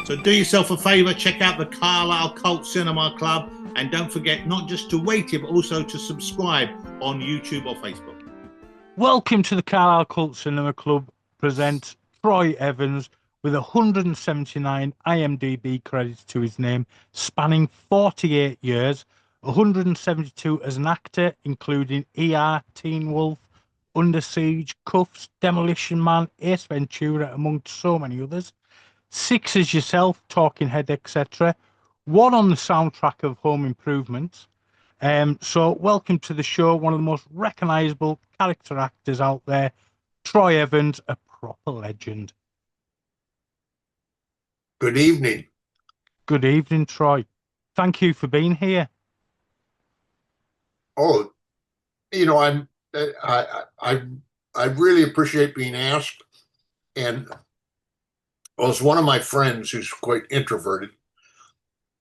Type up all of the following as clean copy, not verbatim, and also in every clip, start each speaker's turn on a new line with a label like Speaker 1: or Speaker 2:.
Speaker 1: So do yourself a favour, check out the Carlisle Cult Cinema Club, and don't forget not just to rate it, but also to subscribe on YouTube or Facebook.
Speaker 2: Welcome to the Carlisle Cult Cinema Club presents Troy Evans with 179 IMDb credits to his name, spanning 48 years, 172 as an actor, including ER, Teen Wolf, Under Siege, Cuffs, Demolition Man, Ace Ventura, among so many others. 6 as yourself, Talking Head, etc. 1 on the soundtrack of Home Improvement. So welcome to the show, one of the most recognisable character actors out there, Troy Evans, a proper legend.
Speaker 3: Good evening.
Speaker 2: Good evening, Troy. Thank you for being here.
Speaker 3: Oh, you know, I really appreciate being asked. And as one of my friends who's quite introverted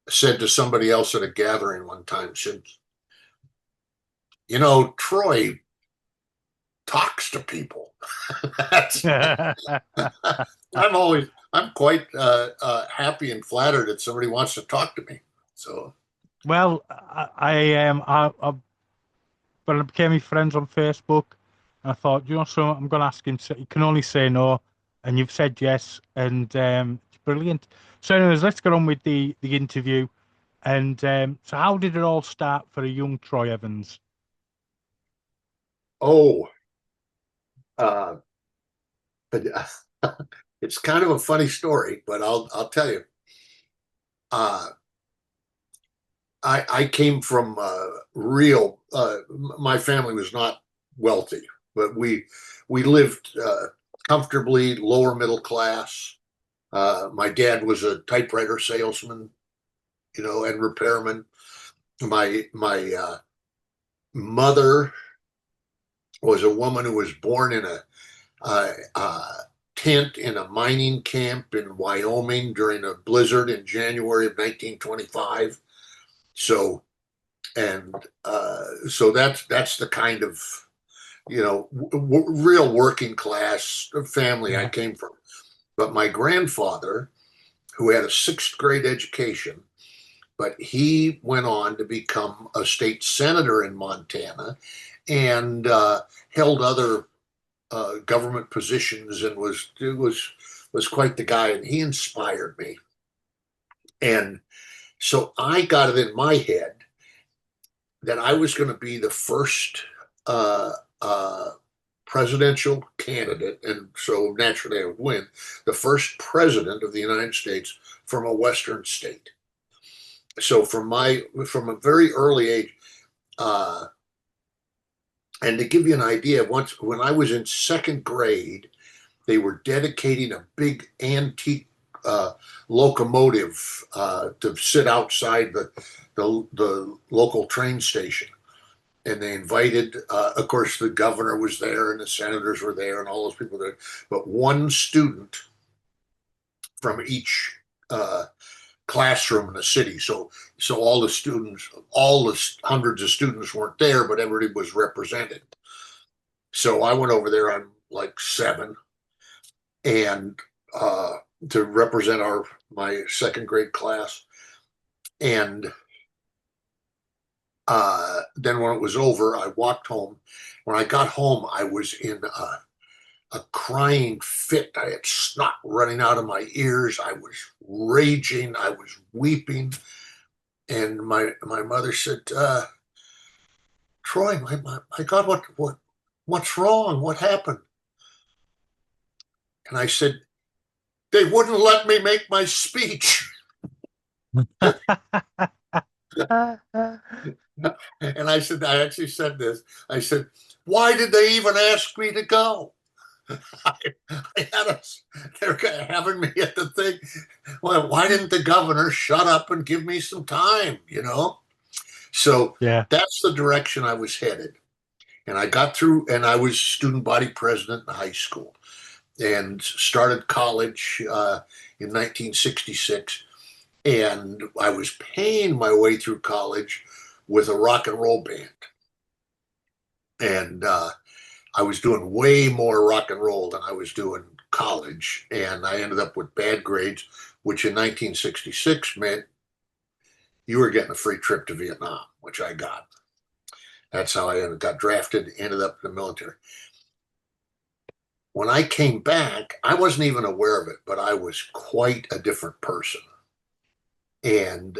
Speaker 3: said to somebody else at a gathering one time, said, you know, Troy talks to people. I'm quite happy and flattered that somebody wants to talk to me. So,
Speaker 2: well, when I became his friends on Facebook, I thought, you know, so I'm going to ask him. So you can only say no, and you've said yes, and it's brilliant. So, anyways, let's get on with the interview. And so, how did it all start for a young Troy Evans?
Speaker 3: But it's kind of a funny story, but I'll tell you. I came from my family was not wealthy, but we lived comfortably, lower middle class. My dad was a typewriter salesman, you know, and repairman. My mother was a woman who was born in a tent in a mining camp in Wyoming during a blizzard in January of 1925. So that's the kind of, you know, real working class family I came from. But my grandfather, who had a 6th grade education, but he went on to become a state senator in Montana and held other government positions and was quite the guy, and he inspired me. And so I got it in my head that I was going to be the first presidential candidate, and so naturally I would win, the first president of the United States from a Western state. So from a very early age, and to give you an idea, when I was in 2nd grade, they were dedicating a big antique locomotive to sit outside the local train station. And they invited, of course, the governor was there and the senators were there and all those people there. But one student from each classroom in the city. So all the students, all the hundreds of students weren't there, but everybody was represented. So I went over there, I'm like 7, and to represent my 2nd grade class. And then when it was over, I walked home. When I got home, I was in a crying fit. I had snot running out of my ears. I was raging. I was weeping. And my mother said, Troy, my God, what's wrong? What happened? And I said, they wouldn't let me make my speech. And I actually said this. I said, why did they even ask me to go? They're having me at the thing. Well, why didn't the governor shut up and give me some time, you know? So
Speaker 2: yeah,
Speaker 3: that's the direction I was headed. And I got through, and I was student body president in high school and started college in 1966. And I was paying my way through college with a rock and roll band. And I was doing way more rock and roll than I was doing college, and I ended up with bad grades, which in 1966 meant you were getting a free trip to Vietnam, which I got. That's how I got drafted, ended up in the military. When I came back, I wasn't even aware of it, but I was quite a different person, and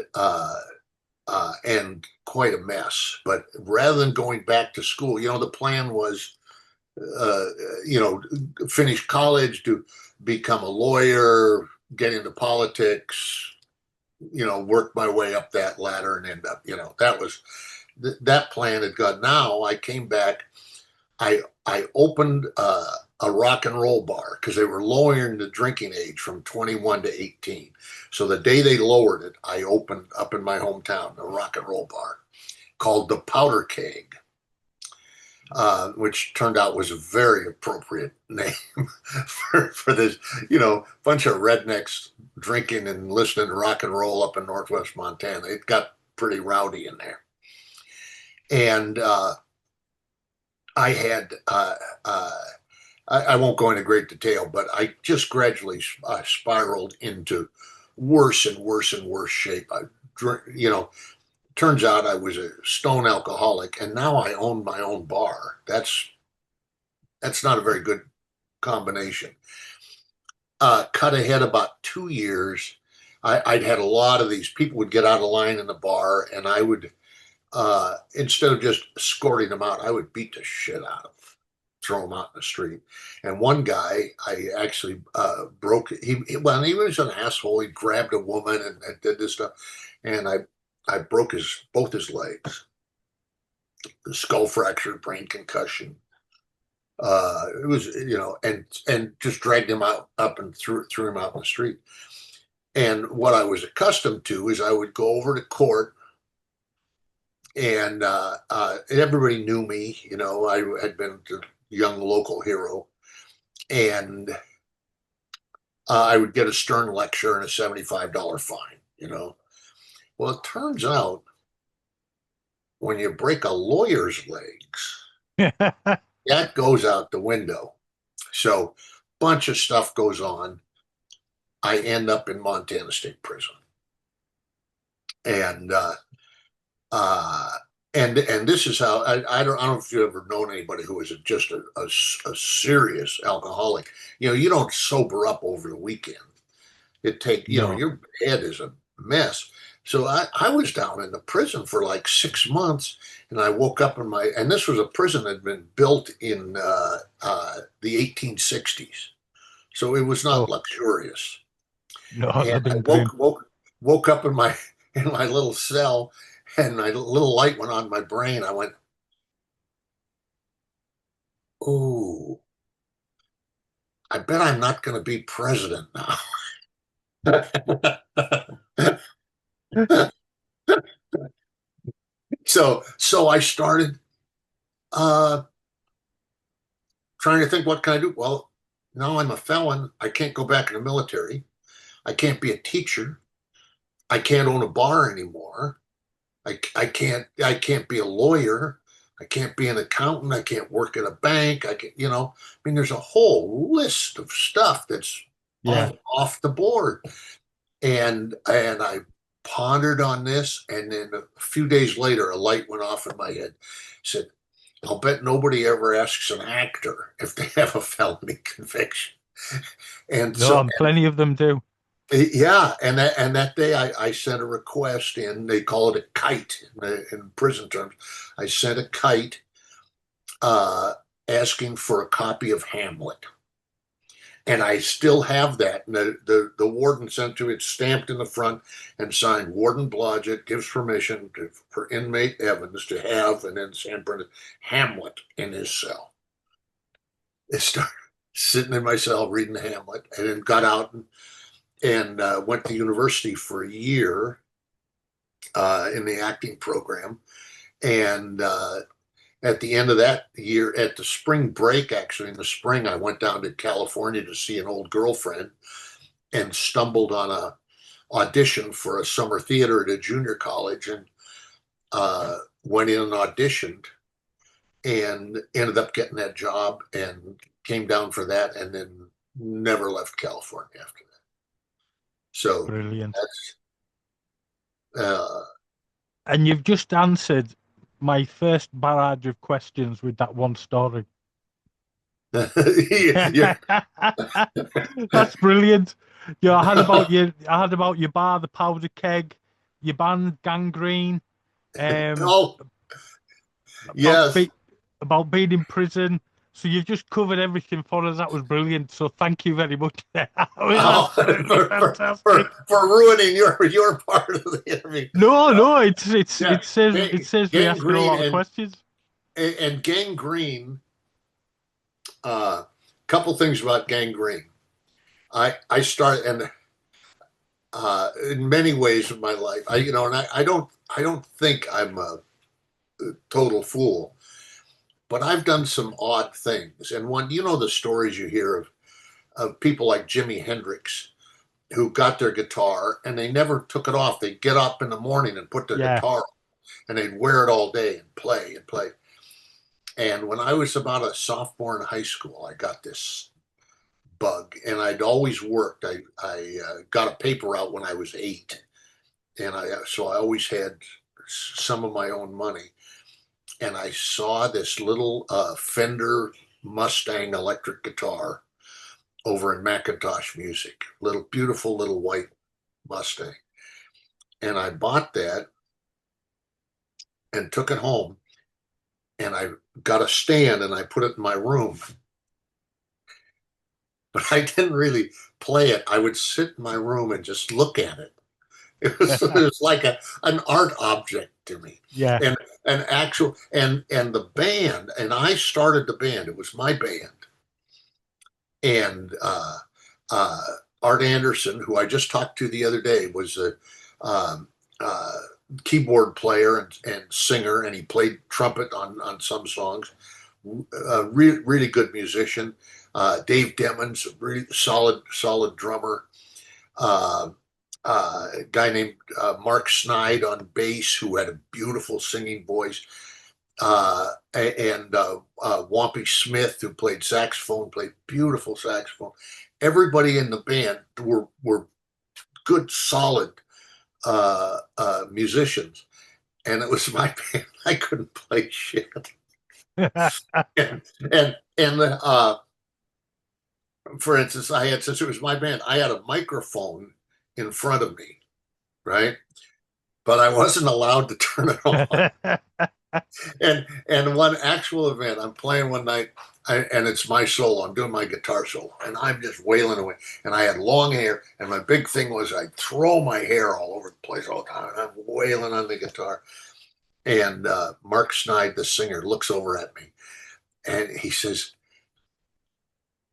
Speaker 3: quite a mess. But rather than going back to school, the plan was, finish college, to become a lawyer, get into politics, work my way up that ladder and end up, that was that plan had gone. Now I came back. I opened a rock and roll bar because they were lowering the drinking age from 21 to 18. So the day they lowered it, I opened up in my hometown a rock and roll bar called the Powder Keg, which turned out was a very appropriate name for this, bunch of rednecks drinking and listening to rock and roll up in Northwest Montana. It got pretty rowdy in there. And I had, I won't go into great detail, but I just gradually spiraled into worse and worse and worse shape. Turns out I was a stone alcoholic, and now I own my own bar. That's not a very good combination. Cut ahead about 2 years, I'd had a lot of these people would get out of line in the bar, and I would, instead of just escorting them out, I would beat the shit out of them, throw them out in the street. And one guy, I actually broke. He was an asshole. He grabbed a woman and did this stuff, and I broke both his legs, the skull fracture, brain concussion. It was, and just dragged him up and threw him out in the street. And what I was accustomed to is I would go over to court, and everybody knew me. I had been the young local hero, and I would get a stern lecture and a $75 fine. Well, it turns out when you break a lawyer's legs, that goes out the window. So bunch of stuff goes on. I end up in Montana State Prison. And this is how I don't know if you've ever known anybody who is just a serious alcoholic. You don't sober up over the weekend. It takes,
Speaker 2: No.
Speaker 3: your head is a mess. So I was down in the prison for like 6 months, and I woke up and this was a prison that had been built in the 1860s. So it was not luxurious.
Speaker 2: No,
Speaker 3: And I woke up in my little cell, and my little light went on my brain. I went, "Ooh, I bet I'm not going to be president now." So I started trying to think, what can I do? Well, now I'm a felon. I can't go back in the military. I can't be a teacher. I can't own a bar anymore. I can't be a lawyer. I can't be an accountant. I can't work at a bank. There's a whole list of stuff that's off the board. And I pondered on this, and then a few days later, a light went off in my head. Said, "I'll bet nobody ever asks an actor if they have a felony conviction." And
Speaker 2: plenty of them do.
Speaker 3: Yeah, and that day I sent a request in. They call it a kite in prison terms. I sent a kite asking for a copy of Hamlet, and I still have that. And the warden sent to it, stamped in the front and signed, "Warden Blodgett gives permission for inmate Evans to have," and then San printed, "Hamlet in his cell." I started sitting in my cell reading Hamlet, and then got out and went to university for a year in the acting program. And at the end of that year, at the spring break, actually in the spring, I went down to California to see an old girlfriend, and stumbled on a audition for a summer theater at a junior college, and went in and auditioned, and ended up getting that job, and came down for that, and then never left California after that. So
Speaker 2: Brilliant.
Speaker 3: that's
Speaker 2: And you've just answered my first barrage of questions with that one story.
Speaker 3: yeah.
Speaker 2: That's brilliant. Yeah, I had about your bar, the powder keg, your band Gangrene,
Speaker 3: Oh,
Speaker 2: about
Speaker 3: yes.
Speaker 2: about being in prison. So you've just covered everything for us. That was brilliant. So thank you very much. That's absolutely fantastic.
Speaker 3: For ruining your part of the interview.
Speaker 2: No, it
Speaker 3: Yeah,
Speaker 2: says we asking a lot of questions.
Speaker 3: And Gangrene. Couple things about Gangrene. I started, and in many ways of my life, I don't think I'm a total fool, but I've done some odd things. And one, the stories you hear of people like Jimi Hendrix, who got their guitar and they never took it off. They'd get up in the morning and put their guitar on, and they'd wear it all day and play and play. And when I was about a sophomore in high school, I got this bug, and I'd always worked. I got a paper route when I was 8, and so I always had some of my own money. And I saw this little Fender Mustang electric guitar over in Macintosh Music, beautiful little white Mustang, and I bought that and took it home, and I got a stand and I put it in my room. But I didn't really play it. I would sit in my room and just look at it. It was like an art object to me.
Speaker 2: Yeah.
Speaker 3: And the band, and I started the band. It was my band. And Art Anderson, who I just talked to the other day, was a keyboard player and singer, and he played trumpet on some songs. Really good musician. Dave Demmons, a really solid drummer. A guy named Mark Snide on bass, who had a beautiful singing voice. And Wampy Smith, who played saxophone, played beautiful saxophone. Everybody in the band were good, solid musicians, and it was my band. I couldn't play shit. and for instance, since it was my band, I had a microphone in front of me, right? But I wasn't allowed to turn it on. And one actual event, I'm playing one night, and it's my solo. I'm doing my guitar solo, and I'm just wailing away. And I had long hair, and my big thing was I'd throw my hair all over the place all the time. And I'm wailing on the guitar. And Mark Snide, the singer, looks over at me, and he says,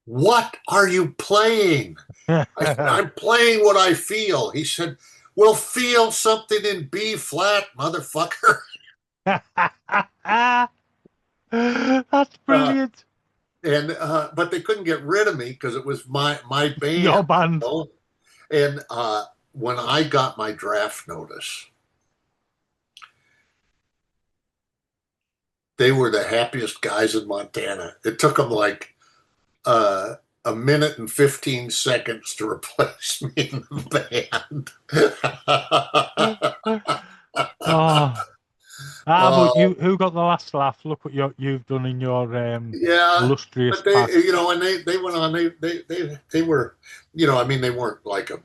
Speaker 3: "What are you playing?" I said, "I'm playing what I feel." He said, "Well, feel something in B flat, motherfucker."
Speaker 2: That's brilliant.
Speaker 3: But they couldn't get rid of me because it was my band.
Speaker 2: Your band.
Speaker 3: And when I got my draft notice, they were the happiest guys in Montana. It took them like a minute and 15 seconds to replace me in the band.
Speaker 2: But who got the last laugh? Look what you've done in your illustrious
Speaker 3: but
Speaker 2: past.
Speaker 3: and they went on. They were, I mean, they weren't like a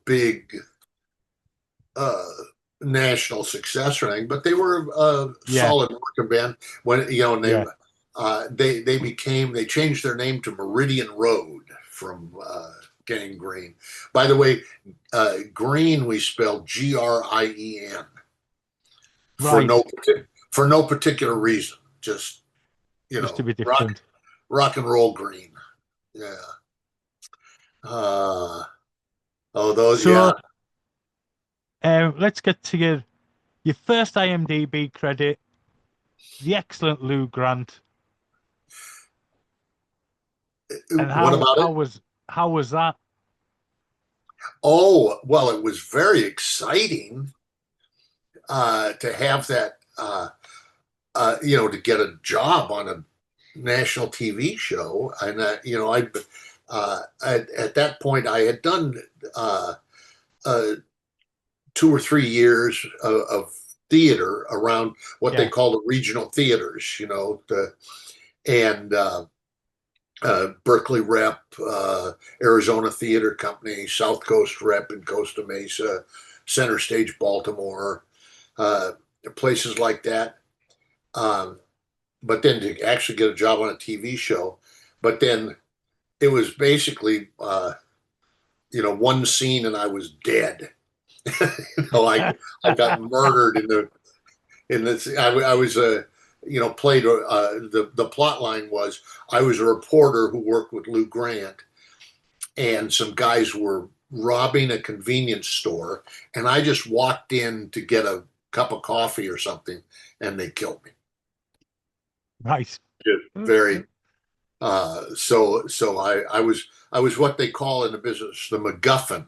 Speaker 3: big national success or anything, but they were a solid working band. When they changed their name to Meridian Road from Gangrene. By the way, green we spelled Grien.
Speaker 2: Right.
Speaker 3: For no particular reason, just
Speaker 2: to be different.
Speaker 3: Rock and roll green. Yeah.
Speaker 2: Let's get to your first IMDb credit, the excellent Lou Grant. And how was that?
Speaker 3: Oh, well, it was very exciting to have that, to get a job on a national TV show, and at that point I had done 2 or 3 years of theater around what they call the regional theaters, and Berkeley Rep, Arizona Theater Company, South Coast Rep in Costa Mesa, Center Stage Baltimore, places like that. But then to actually get a job on a TV show, but then it was basically, one scene and I was dead. I got murdered in this. I was played. The plot line was I was a reporter who worked with Lou Grant, and some guys were robbing a convenience store, and I just walked in to get a cup of coffee or something, and they killed me.
Speaker 2: Nice.
Speaker 3: Very. So I was what they call in the business the MacGuffin.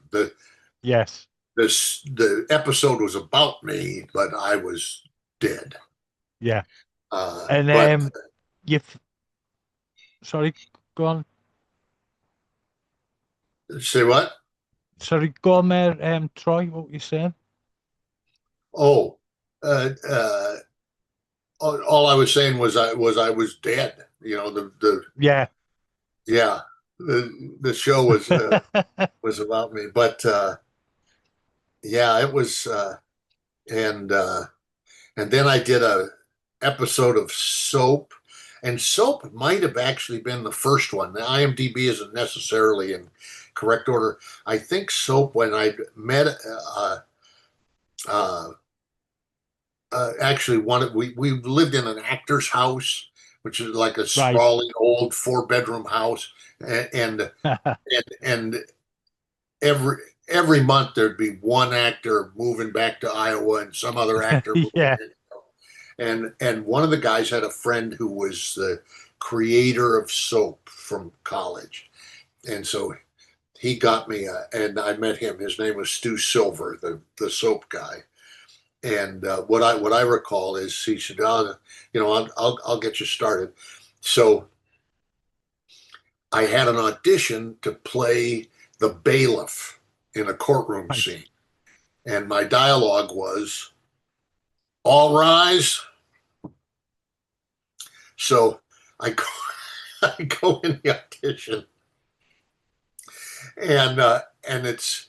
Speaker 3: The episode was about me, but I was dead.
Speaker 2: Yeah. Sorry, go on.
Speaker 3: Say what?
Speaker 2: Sorry, go on there, Troy. What were you saying?
Speaker 3: Oh, all I was saying was I was dead. The show was about me, but it was, and then I did a episode of Soap, and Soap might have actually been the first one. The IMDb isn't necessarily in correct order. I think Soap, when I met actually we lived in an actor's house, which is like a sprawling old 4-bedroom house, and every month there'd be one actor moving back to Iowa and some other actor moving in. And one of the guys had a friend who was the creator of Soap from college, and so he got me and I met him. His name was Stu Silver, the Soap guy. And what I recall is he said, I'll get you started. So I had an audition to play the bailiff in a courtroom scene, and my dialogue was, "All rise." So I go in the audition, and it's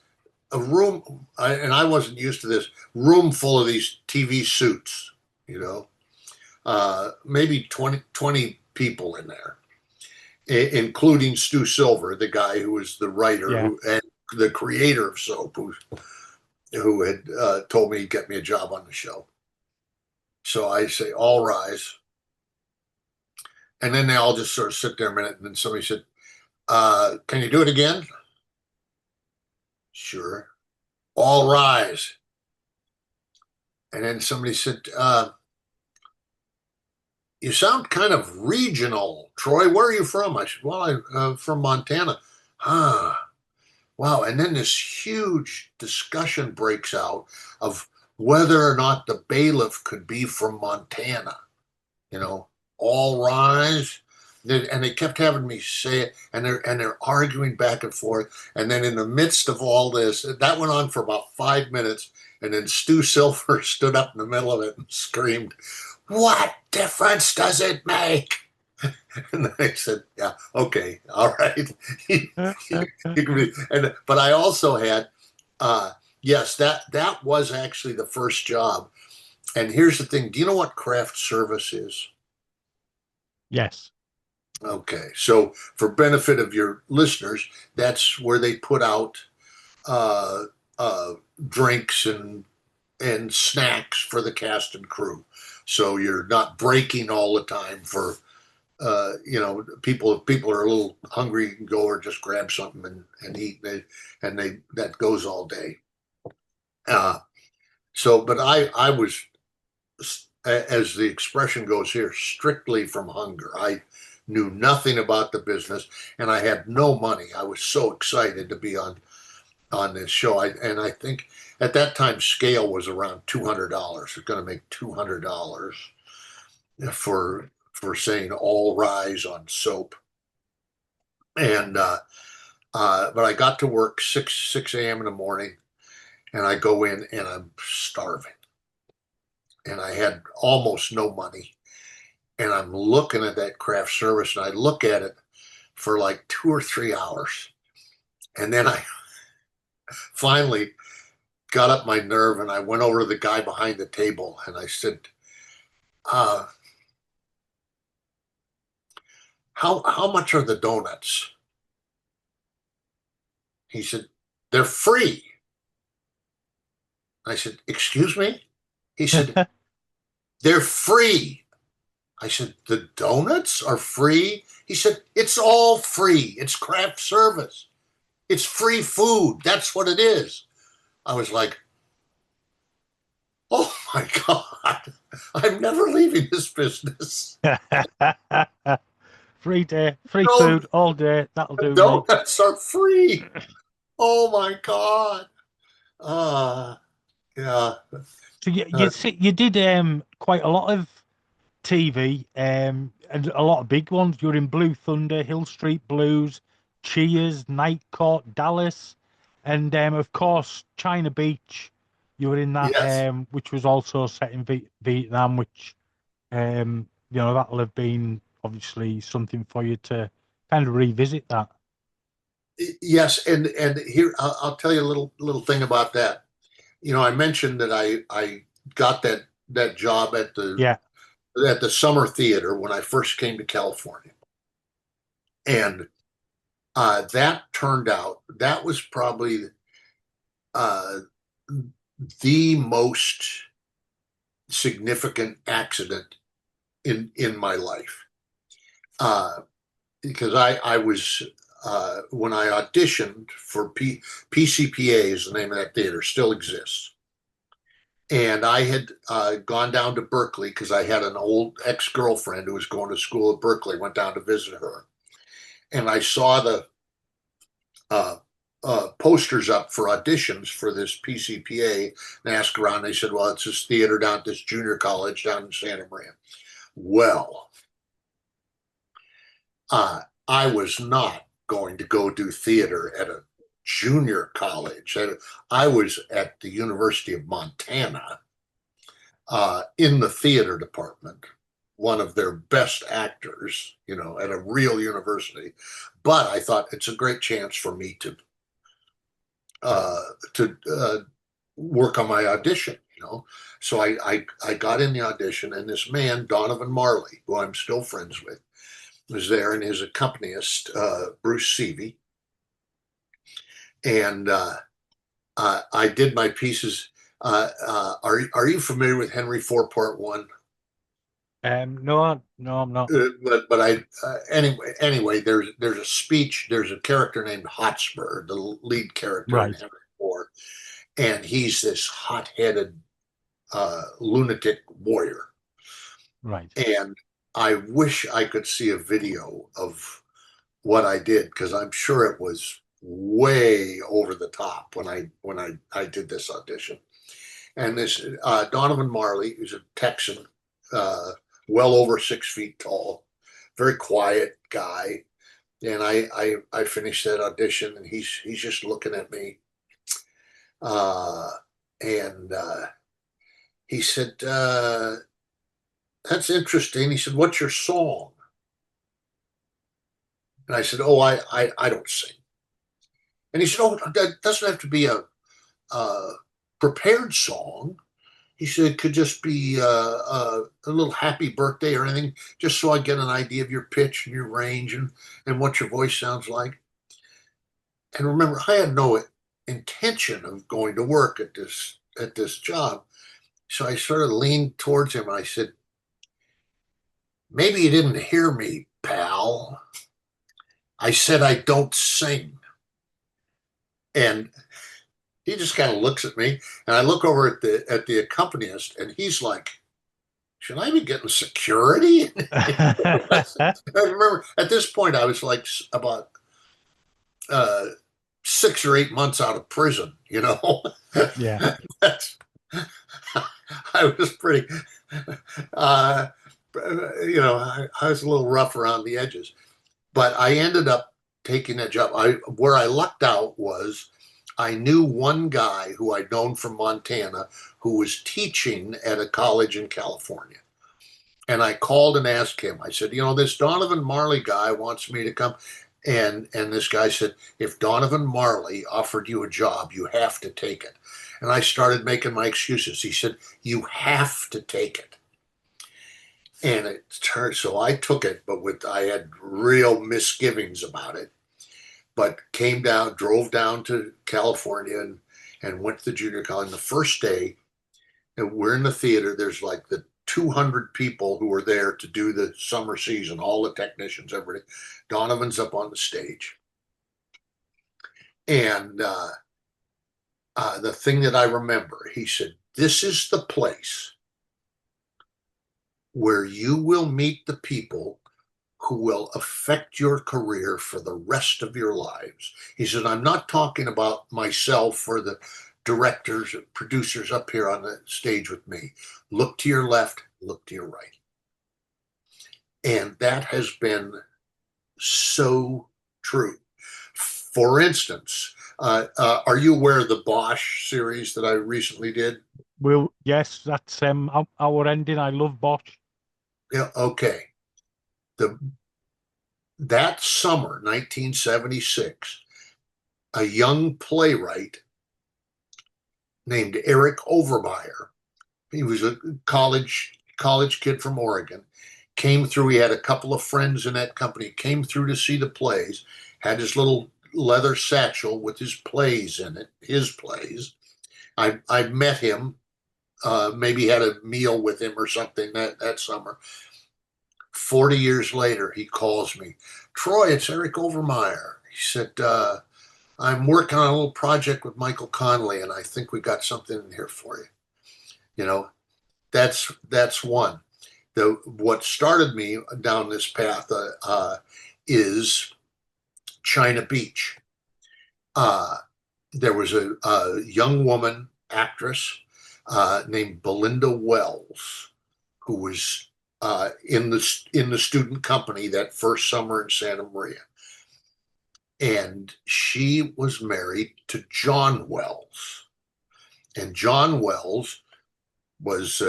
Speaker 3: a room, and I wasn't used to this room full of these TV suits, maybe 20 people in there, including Stu Silver, the guy who was the writer and the creator of Soap, who had told me he'd get me a job on the show. So I say, "All rise." And then they all just sort of sit there a minute, and then somebody said, "Can you do it again?" "Sure." "All rise." And then somebody said, "You sound kind of regional, Troy. Where are you from?" I said, "Well, I'm from Montana." Wow. And then this huge discussion breaks out of whether or not the bailiff could be from Montana. All rise. And they kept having me say it, and they're arguing back and forth. And then in the midst of all this, that went on for about 5 minutes, and then Stu Silver stood up in the middle of it and screamed, "What difference does it make?" And I said, "Yeah, okay, all right." But I also had, yes, that was actually the first job. And here's the thing: do you know what craft service is?
Speaker 2: Yes.
Speaker 3: Okay, so for benefit of your listeners, that's where they put out drinks and snacks for the cast and crew. So you're not breaking all the time for people. If people are a little hungry, you can go or just grab something and eat. That goes all day. But I was, as the expression goes here, strictly from hunger. I knew nothing about the business, and I had no money. I was so excited to be on this show. I think at that time scale was around $200. It's going to make $200 for for saying all rise on soap. And but I got to work 6 a.m. in the morning, and I go in and I'm starving, and I had almost no money, and I'm looking at that craft service, and I look at it for like 2 or 3 hours, and then I finally got up my nerve, and I went over to the guy behind the table, and I said, how much are the donuts? He said, they're free. I said, excuse me? He said, they're free. I said, the donuts are free? He said, it's all free. It's craft service. It's free food. That's what it is. I was like, oh my God, I'm never leaving this business.
Speaker 2: Free food all day. That'll do.
Speaker 3: Donuts are free. Oh my God. Yeah.
Speaker 2: So you did quite a lot of TV and a lot of big ones. You were in Blue Thunder, Hill Street Blues, Cheers, Night Court, Dallas, and of course China Beach. You were in that,
Speaker 3: Yes.
Speaker 2: Which was also set in Vietnam, which that'll have been obviously something for you to kind of revisit that.
Speaker 3: Yes, and here I'll tell you a little thing about that. I mentioned that I got that job at the summer theater when I first came to California, and that turned out that was probably the most significant accident in my life, because I was when I auditioned for PCPA is the name of that theater, still exists. And I had gone down to Berkeley because I had an old ex-girlfriend who was going to school at Berkeley, went down to visit her. And I saw the posters up for auditions for this PCPA and asked around. They said, well, it's this theater down at this junior college down in Santa Maria. Well, I was not going to go do theater at a junior college. I was at the University of Montana in the theater department, one of their best actors, at a real university. But I thought it's a great chance for me to work on my audition, So I got in the audition, and this man, Donovan Marley, who I'm still friends with, was there, and his accompanist, Bruce Seavey. And I did my pieces. Are you familiar with Henry IV Part 1?
Speaker 2: No, I'm not.
Speaker 3: But anyway, there's a speech. There's a character named Hotspur, the lead character in Henry IV, and he's this hot-headed lunatic warrior.
Speaker 2: Right.
Speaker 3: And I wish I could see a video of what I did, because I'm sure it was way over the top when I did this audition. And this Donovan Marley is a Texan, well over 6 feet tall, very quiet guy. And I finished that audition, and he's just looking at me, and he said, that's interesting. He said, what's your song? And I said, oh, I don't sing. And he said, oh, that doesn't have to be a prepared song. He said, it could just be a little happy birthday or anything, just so I get an idea of your pitch and your range and what your voice sounds like. And remember, I had no intention of going to work at this job. So I sort of leaned towards him and I said, maybe you didn't hear me, pal. I said I don't sing. And he just kind of looks at me, and I look over at the accompanist, and he's like, should I be getting security? I remember at this point I was like about 6 or 8 months out of prison,
Speaker 2: Yeah.
Speaker 3: I was pretty I was a little rough around the edges, but I ended up taking that job. Where I lucked out was I knew one guy who I'd known from Montana who was teaching at a college in California. And I called and asked him, I said, this Donovan Marley guy wants me to come. And this guy said, if Donovan Marley offered you a job, you have to take it. And I started making my excuses. He said, you have to take it. And it turned, so I took it, but I had real misgivings about it. But drove down to California and went to the junior college. And the first day, and we're in the theater, there's like the 200 people who are there to do the summer season, all the technicians, everything. Donovan's up on the stage. And the thing that I remember, he said, this is the place where you will meet the people who will affect your career for the rest of your lives. He said, I'm not talking about myself or the directors or producers up here on the stage with me. Look to your left, look to your right. And that has been so true. For instance, are you aware of the Bosch series that I recently did?
Speaker 2: Well, yes, that's our ending. I love Bosch.
Speaker 3: Yeah, okay. That summer, 1976, a young playwright named Eric Overmeyer, he was a college kid from Oregon, came through. He had a couple of friends in that company, came through to see the plays, had his little leather satchel with his plays in it, his plays. I met him, maybe had a meal with him or something that summer. 40 years later, he calls me, Troy, it's Eric Overmeyer. He said, I'm working on a little project with Michael Connelly, and I think we got something in here for you. That's one. What started me down this path is China Beach. There was a young woman actress named Belinda Wells who was in the student company that first summer in Santa Maria. And she was married to John Wells. And John Wells was, he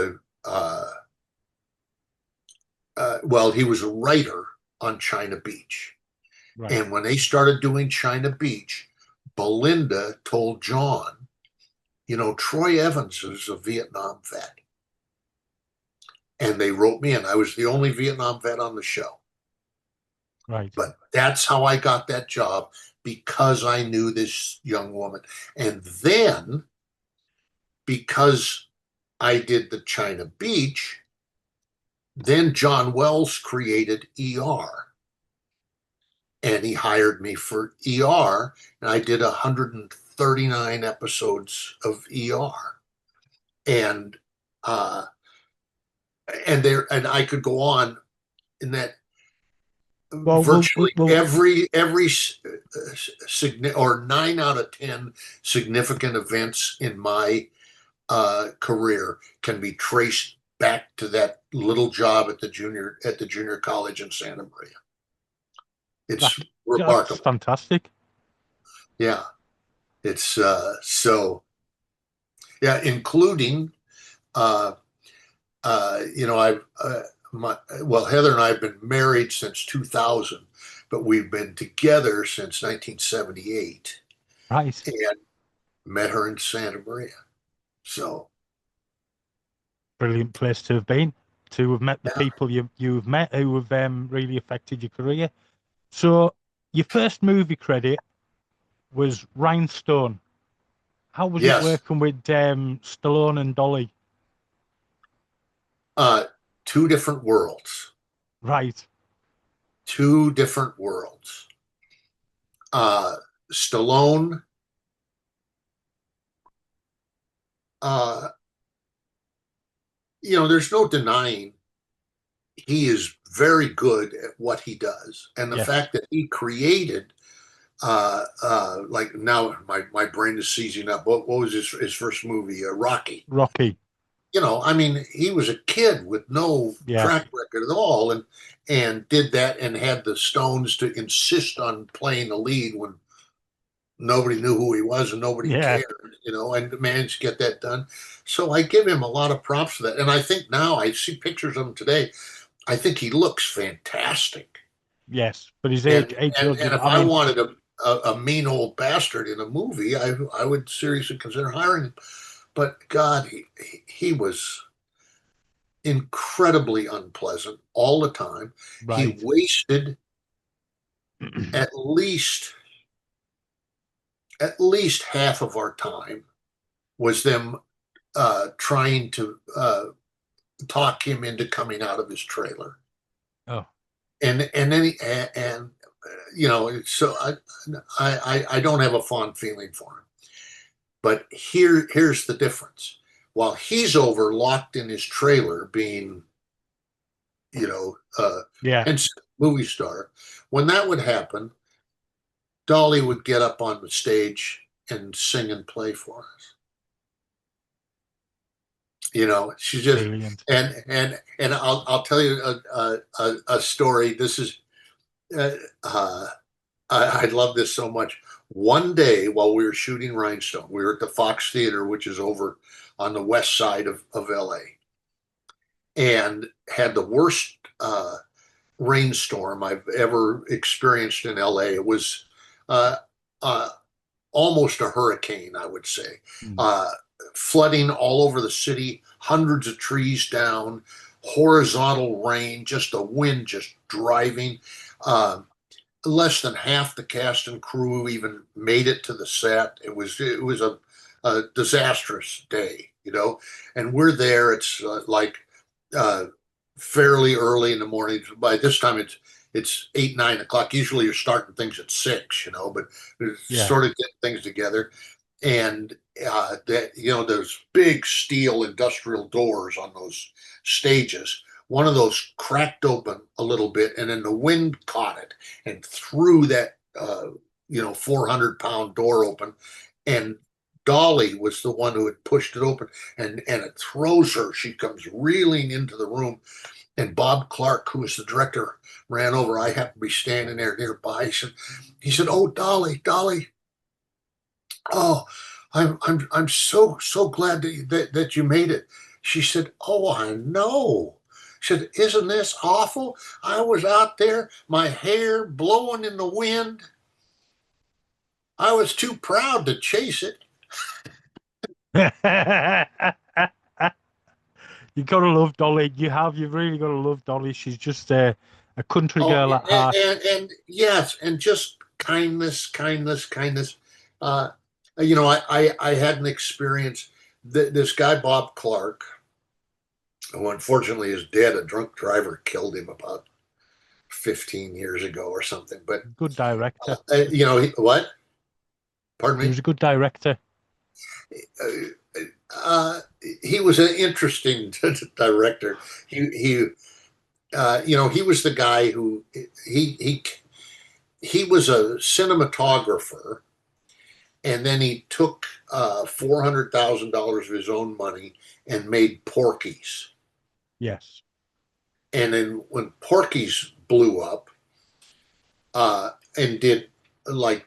Speaker 3: was a writer on China Beach. Right. And when they started doing China Beach, Belinda told John, Troy Evans is a Vietnam vet. And they wrote me in. I was the only Vietnam vet on the show.
Speaker 2: Right.
Speaker 3: But that's how I got that job, because I knew this young woman. And then, because I did the China Beach, then John Wells created ER. And he hired me for ER, and I did 139 episodes of ER. And I could go on in that. Virtually every or 9 out of 10 significant events in my career can be traced back to that little job at the junior college in Santa Maria. It's remarkable.
Speaker 2: That's fantastic.
Speaker 3: Yeah, it's including Heather and I have been married since 2000, but we've been together since 1978.
Speaker 2: Right.
Speaker 3: And met her in Santa Maria. So.
Speaker 2: Brilliant place to have been, to have met the people you've met who have really affected your career. So your first movie credit was Rhinestone. How was it working with Stallone and Dolly?
Speaker 3: Two different worlds.
Speaker 2: Right.
Speaker 3: Two different worlds. Stallone, there's no denying he is very good at what he does. And the fact that he created, now my brain is seizing up. What was his first movie? Rocky.
Speaker 2: Rocky.
Speaker 3: you know, I mean, he was a kid with no
Speaker 2: Yeah.
Speaker 3: track record at all, and did that and had the stones to insist on playing the lead when nobody knew who he was and nobody
Speaker 2: Yeah.
Speaker 3: cared, you know, and managed to get that done. So I give him a lot of props for that. And I think now I see pictures of him today. I think he looks fantastic.
Speaker 2: Yes, but his
Speaker 3: And
Speaker 2: age
Speaker 3: and,
Speaker 2: old.
Speaker 3: and if
Speaker 2: I
Speaker 3: I
Speaker 2: mean,
Speaker 3: wanted a mean old bastard in a movie, I would seriously consider hiring him. But God, he was incredibly unpleasant all the time. He
Speaker 2: right.
Speaker 3: wasted at least half of our time was them trying to talk him into coming out of his trailer.
Speaker 2: Oh,
Speaker 3: And then you know, so I don't have a fond feeling for him. But here's the difference. While he's over locked in his trailer being, you know,
Speaker 2: yeah.
Speaker 3: and movie star, when that would happen, Dolly would get up on the stage and sing and play for us. You know, she just
Speaker 2: Brilliant.
Speaker 3: and I'll tell you a story. This is I love this so much. One day while we were shooting Rhinestone, we were at the Fox Theater, which is over on the west side of LA, and had the worst rainstorm I've ever experienced in LA. It was uh, uh, almost a hurricane, I would say.
Speaker 2: Mm.
Speaker 3: Flooding all over the city, hundreds of trees down, horizontal rain, just the wind just driving. Less than half the cast and crew even made it to the set. It was a disastrous day, you know. And we're there. It's like uh, fairly early in the morning. By this time, it's 8, 9 o'clock. Usually, you're starting things at 6, you know, but
Speaker 2: Yeah.
Speaker 3: sort of getting things together. And that, you know, there's big steel industrial doors on those stages. One of those cracked open a little bit, and then the wind caught it and threw that, you know, 400-pound door open. And Dolly was the one who had pushed it open, and it throws her. She comes reeling into the room, and Bob Clark, who was the director, ran over. I happened to be standing there nearby. He said, "Oh, Dolly, Dolly, oh, I'm so glad that you made it." She said, "Oh, I know." She said, "Isn't this awful? I was out there, my hair blowing in the wind. I was too proud to chase it."
Speaker 2: You gotta love Dolly. You've really gotta love Dolly. She's just a country
Speaker 3: Oh,
Speaker 2: girl at heart.
Speaker 3: and yes, and just kindness, kindness, kindness. Uh, you know, I had an experience. This guy Bob Clark, who unfortunately is dead. A drunk driver killed him about 15 years ago or something. But
Speaker 2: Good director.
Speaker 3: you know what? Pardon
Speaker 2: He
Speaker 3: me.
Speaker 2: was a good director.
Speaker 3: He was an interesting director. He you know, he was the guy who he was a cinematographer, and then he took $400,000 of his own money and made Porky's.
Speaker 2: Yes.
Speaker 3: And then when Porky's blew up, and did like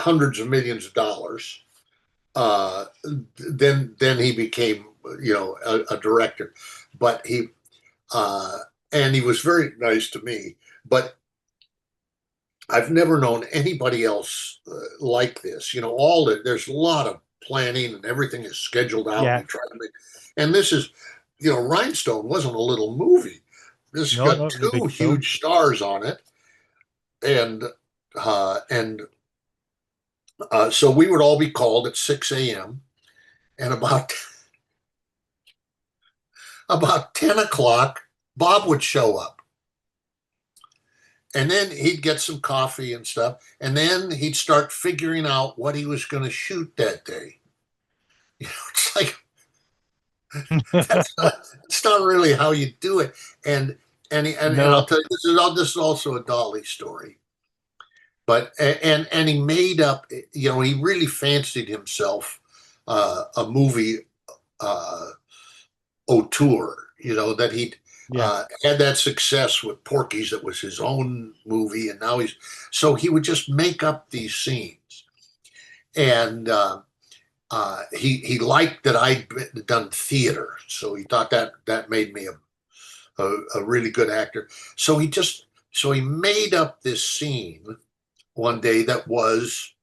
Speaker 3: hundreds of millions of dollars, then he became, you know, a director. But and he was very nice to me. But I've never known anybody else like this. You know, there's a lot of planning and everything is scheduled out.
Speaker 2: Yeah.
Speaker 3: And you try to make, and this is, you know, Rhinestone wasn't a little movie. This has got two huge stars on it, and so we would all be called at 6 a.m. and about 10 o'clock, Bob would show up. And then he'd get some coffee and stuff. And then he'd start figuring out what he was going to shoot that day. You know, it's like, it's not really how you do it. And I'll tell you, this is also a Dolly story. But, and he made up, you know, he really fancied himself a movie auteur, that he'd
Speaker 2: Yeah.
Speaker 3: had that success with Porky's. That was his own movie, and now so he would just make up these scenes. And he liked that I'd done theater, so he thought that made me a really good actor. So he made up this scene one day that was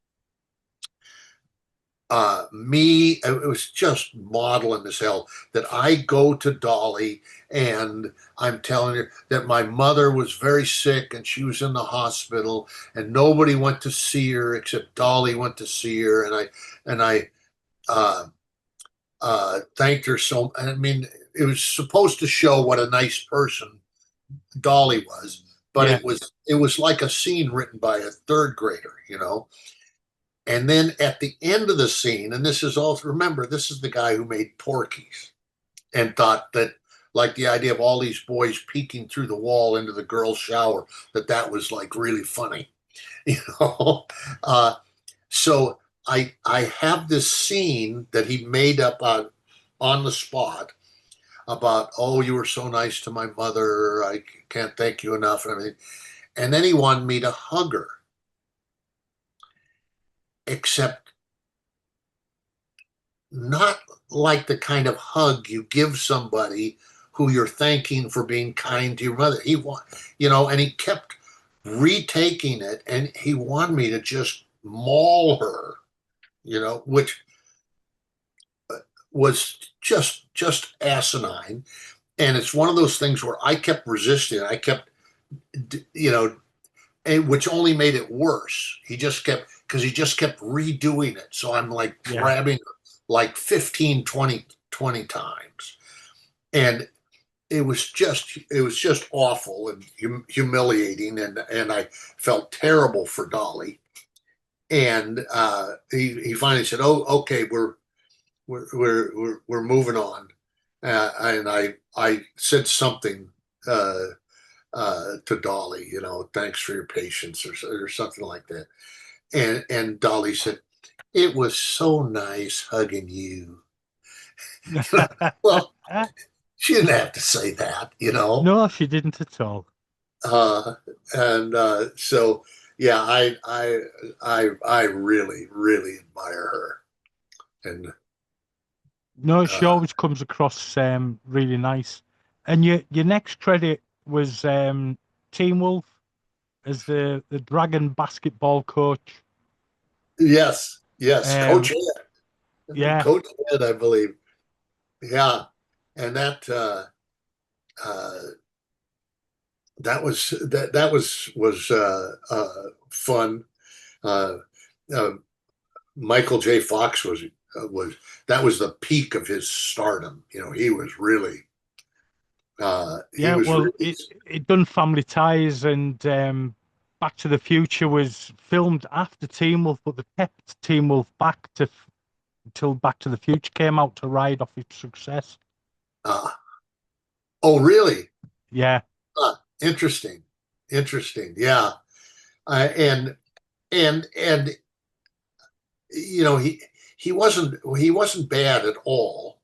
Speaker 3: me. It was just maudlin as hell, that I go to Dolly and I'm telling her that my mother was very sick and she was in the hospital and nobody went to see her except Dolly went to see her, and I thanked her so. I mean, it was supposed to show what a nice person Dolly was, but
Speaker 2: Yeah.
Speaker 3: it was like a scene written by a third grader, And then at the end of the scene, and this is also, remember, this is the guy who made Porky's and thought that, like, the idea of all these boys peeking through the wall into the girls' shower, that was like really funny, So I have this scene that he made up on the spot about, oh, you were so nice to my mother, I can't thank you enough, and everything. And then he wanted me to hug her, except not like the kind of hug you give somebody who you're thanking for being kind to your mother. And he kept retaking it, and he wanted me to just maul her, which was just asinine. And it's one of those things where I kept resisting. I kept, and which only made it worse. He just kept redoing it. So I'm like grabbing her like 15, 20 times. And it was just awful and humiliating. And I felt terrible for Dolly. And he finally said, "Oh, okay, we're moving on." And I said something to Dolly, thanks for your patience or something like that. And Dolly said, "It was so nice hugging you." Well, she didn't have to say that,
Speaker 2: No, she didn't at all.
Speaker 3: So yeah, I really, really admire her. And
Speaker 2: no, she always comes across really nice. And your next credit was Teen Wolf as the Dragon basketball coach.
Speaker 3: yes, Coach Ed.
Speaker 2: Yeah.
Speaker 3: Coach Ed, I believe. Yeah. And that was fun. Michael J. Fox was that was the peak of his stardom. He was really
Speaker 2: it done Family Ties, and Back to the Future was filmed after Teen Wolf, but they kept Teen Wolf back until Back to the Future came out to ride off its success.
Speaker 3: Oh, really?
Speaker 2: Yeah.
Speaker 3: Interesting. Yeah. And he wasn't bad at all,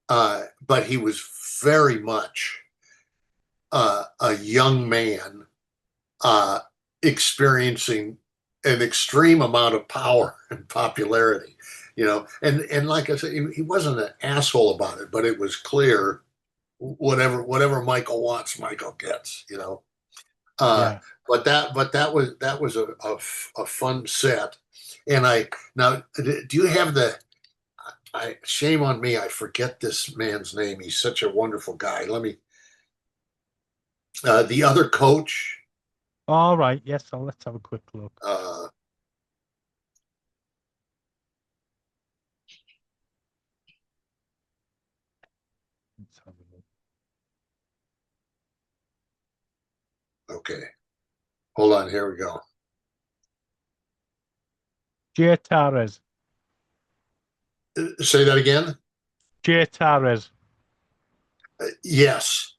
Speaker 3: but he was very much a young man experiencing an extreme amount of power and popularity, and like I said, he wasn't an asshole about it, but it was clear whatever Michael wants, Michael gets,
Speaker 2: Yeah.
Speaker 3: But that was a fun set. And now, do you have shame on me, I forget this man's name. He's such a wonderful guy. Let me, the other coach.
Speaker 2: All right. Yes. So let's have a quick look. Let's have a look.
Speaker 3: Okay. Hold on. Here we go.
Speaker 2: Jay Torres.
Speaker 3: Say that again.
Speaker 2: Jay Torres.
Speaker 3: Yes.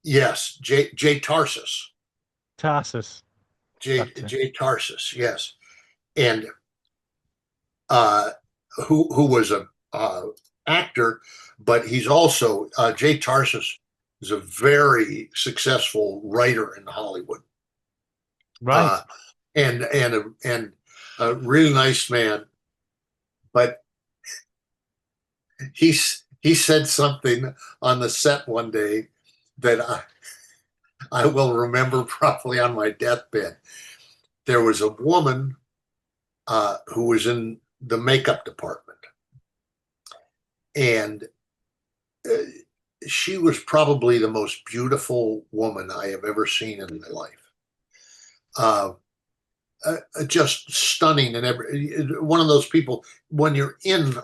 Speaker 3: Jay Tarsus. Jay Tarsus. Yes. And who was a actor, but he's also Jay Tarsis is a very successful writer in Hollywood,
Speaker 2: Right.
Speaker 3: and a really nice man. But he said something on the set one day that I will remember probably on my deathbed. There was a woman who was in the makeup department, and she was probably the most beautiful woman I have ever seen in my life. Just stunning, and one of those people when you're in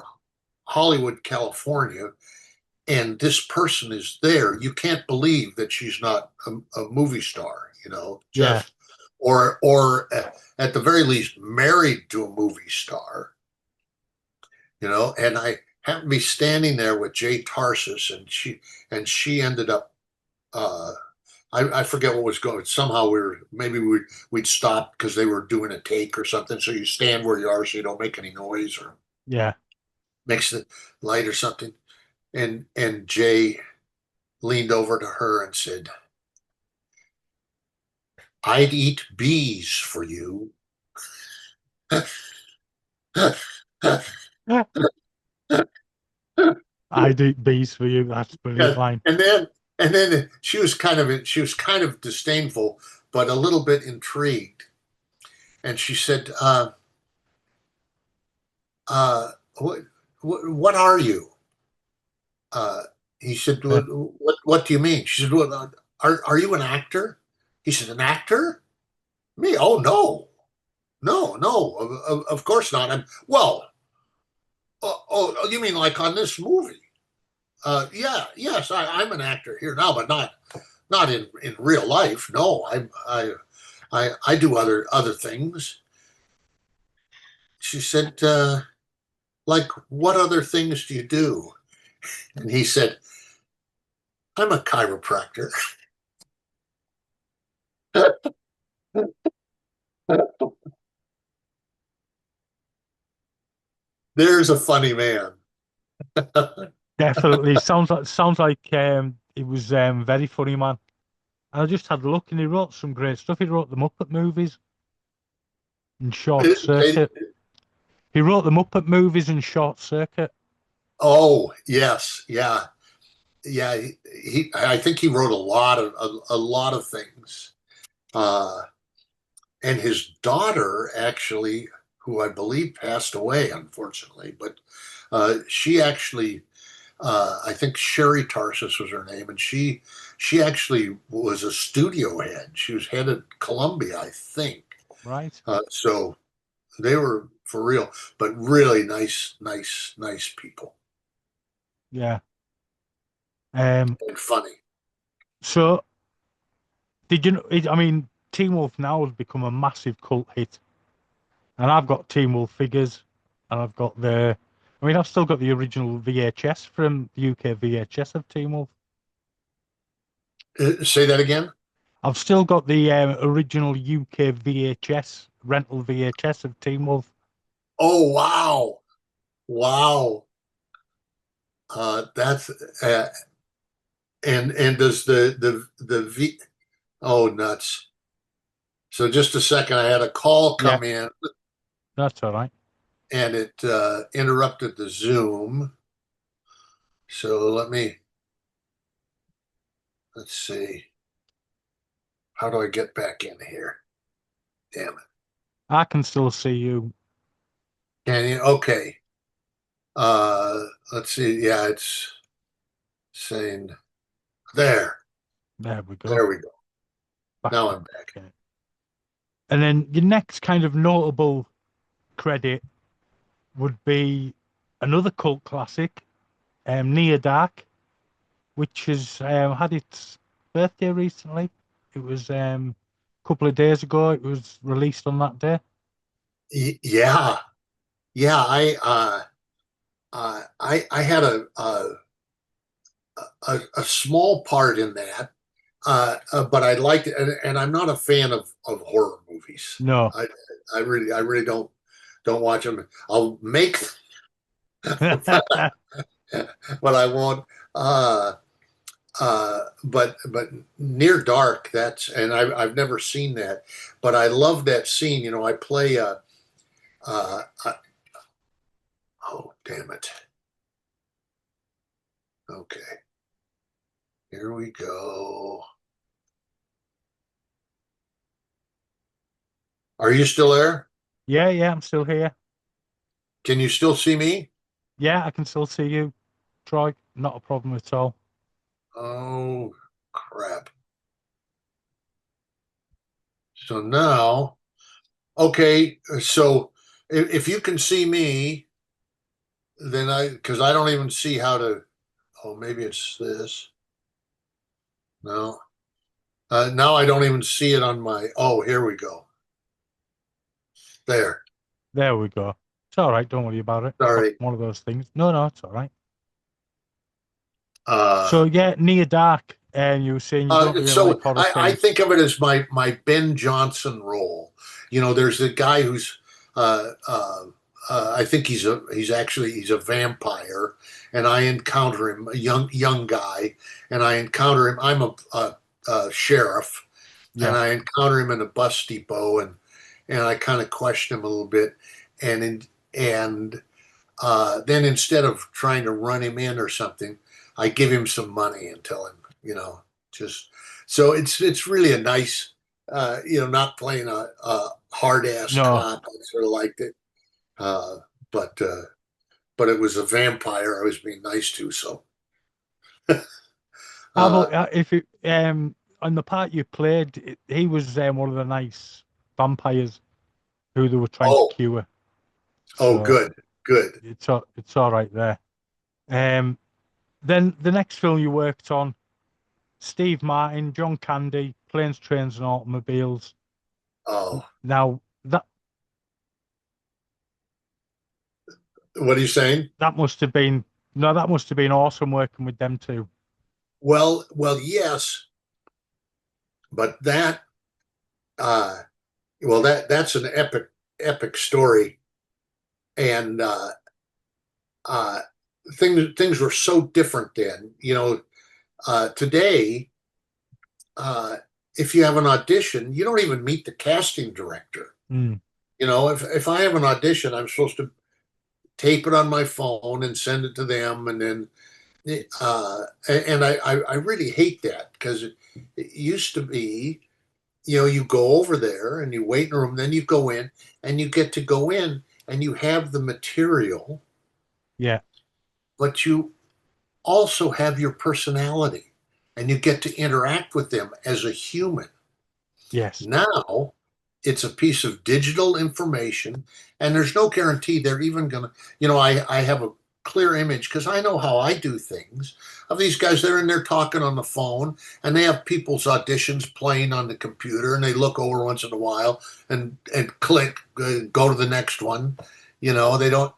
Speaker 3: Hollywood, California, and this person is there, you can't believe that she's not a movie star, just or at the very least married to a movie star, and I happened to be standing there with Jay Tarsis, and she ended up I forget what was going. Somehow we'd stop because they were doing a take or something. So you stand where you are so you don't make any noise or makes the light or something. And Jay leaned over to her and said, "I'd eat bees for you."
Speaker 2: I'd eat bees for you. That's a brilliant line.
Speaker 3: And then she was kind of disdainful, but a little bit intrigued. And she said, what are you? He said, what do you mean? She said, well, are you an actor? He said, an actor? Me? Oh, no, of course not. Oh, you mean like on this movie? Yes, I'm an actor here now, but not in real life. No, I do other things. She said, like what other things do you do? And he said, I'm a chiropractor. There's a funny man.
Speaker 2: Definitely sounds like it was very funny, man. I just had a look, and he wrote some great stuff. He wrote the Muppet movies and Short Circuit. He wrote the Muppet movies and Short Circuit.
Speaker 3: Oh yes, yeah. I think he wrote a lot of things. And his daughter actually, who I believe passed away, unfortunately, but she actually, I think Sherry Tarsis was her name, and she actually was a studio head. She was head at Columbia, I think.
Speaker 2: Right.
Speaker 3: So they were for real, but really nice people.
Speaker 2: Yeah.
Speaker 3: And funny.
Speaker 2: So, did you know? I mean, Teen Wolf now has become a massive cult hit, and I've got Teen Wolf figures, and I've got I've still got the original VHS from the UK VHS of Teen Wolf.
Speaker 3: Say that again.
Speaker 2: I've still got the original UK VHS rental VHS of Teen Wolf.
Speaker 3: Oh wow! That's and does the V? Oh nuts! So just a second, I had a call come in.
Speaker 2: That's all right.
Speaker 3: And it interrupted the Zoom. So let's see. How do I get back in here? Damn it.
Speaker 2: I can still see you.
Speaker 3: Can you? Okay. Let's see. Yeah, it's saying there.
Speaker 2: There we go.
Speaker 3: There we go.
Speaker 2: Back
Speaker 3: now I'm back.
Speaker 2: Okay. And then your next kind of notable credit would be another cult classic, Near Dark, which has had its birthday recently. It was a couple of days ago. It was released on that day.
Speaker 3: Yeah. I had a small part in that, but I liked it, and I'm not a fan of horror movies.
Speaker 2: No,
Speaker 3: I really don't watch them. I'll make them, but I won't. But Near Dark, and I've never seen that, but I love that scene. You know, I play uh, uh oh damn it. Okay, here we go. Are you still there?
Speaker 2: Yeah, yeah, I'm still here.
Speaker 3: Can you still see me?
Speaker 2: Yeah, I can still see you, Troy. Not a problem at all.
Speaker 3: Oh crap. So now, okay, so if you can see me, then because I don't even see how to, oh, maybe it's this. No. Now I don't even see it on my, oh, here we go. There.
Speaker 2: There we go. It's all right. Don't worry about it.
Speaker 3: Sorry.
Speaker 2: One of those things. No, it's all right.
Speaker 3: Uh,
Speaker 2: So yeah, Near Dark, and you were saying you don't really
Speaker 3: so
Speaker 2: like horror
Speaker 3: I
Speaker 2: films.
Speaker 3: think of it as my Ben Johnson role. You know, there's a guy who's I think he's a vampire, and I encounter him, a young guy, and I encounter him. I'm a sheriff, and
Speaker 2: Yeah,
Speaker 3: I encounter him in a bus depot, and I kind of question him a little bit, and then instead of trying to run him in or something, I give him some money and tell him, just so it's really a nice, not playing a hard ass
Speaker 2: no.
Speaker 3: cop. I sort of liked it, uh, but but it was a vampire I was being nice to, so.
Speaker 2: How
Speaker 3: uh,
Speaker 2: about if it on the part you played, he was one of the nice vampires who they were trying to
Speaker 3: oh,
Speaker 2: cure.
Speaker 3: oh,
Speaker 2: So
Speaker 3: good.
Speaker 2: it's all right there. Then the next film you worked on, Steve Martin, John Candy, Planes, Trains, and Automobiles.
Speaker 3: Oh,
Speaker 2: Now
Speaker 3: what are you saying?
Speaker 2: that must have been that must have been awesome working with them too.
Speaker 3: Well, yes, but uh, that's an epic story, and uh, things were so different then. Today, uh, if you have an audition, you don't even meet the casting director.
Speaker 2: Mm.
Speaker 3: If I have an audition, I'm supposed to tape it on my phone and send it to them, and then and I really hate that because it used to be, you go over there and you wait in a room, then you go in and you get to go in and you have the material,
Speaker 2: Yeah.
Speaker 3: but you also have your personality and you get to interact with them as a human.
Speaker 2: Yes.
Speaker 3: Now it's a piece of digital information, and there's no guarantee they're even going to, I have a clear image because I know how I do things of these guys. They're in there talking on the phone, and they have people's auditions playing on the computer, and they look over once in a while and click, go to the next one. They don't,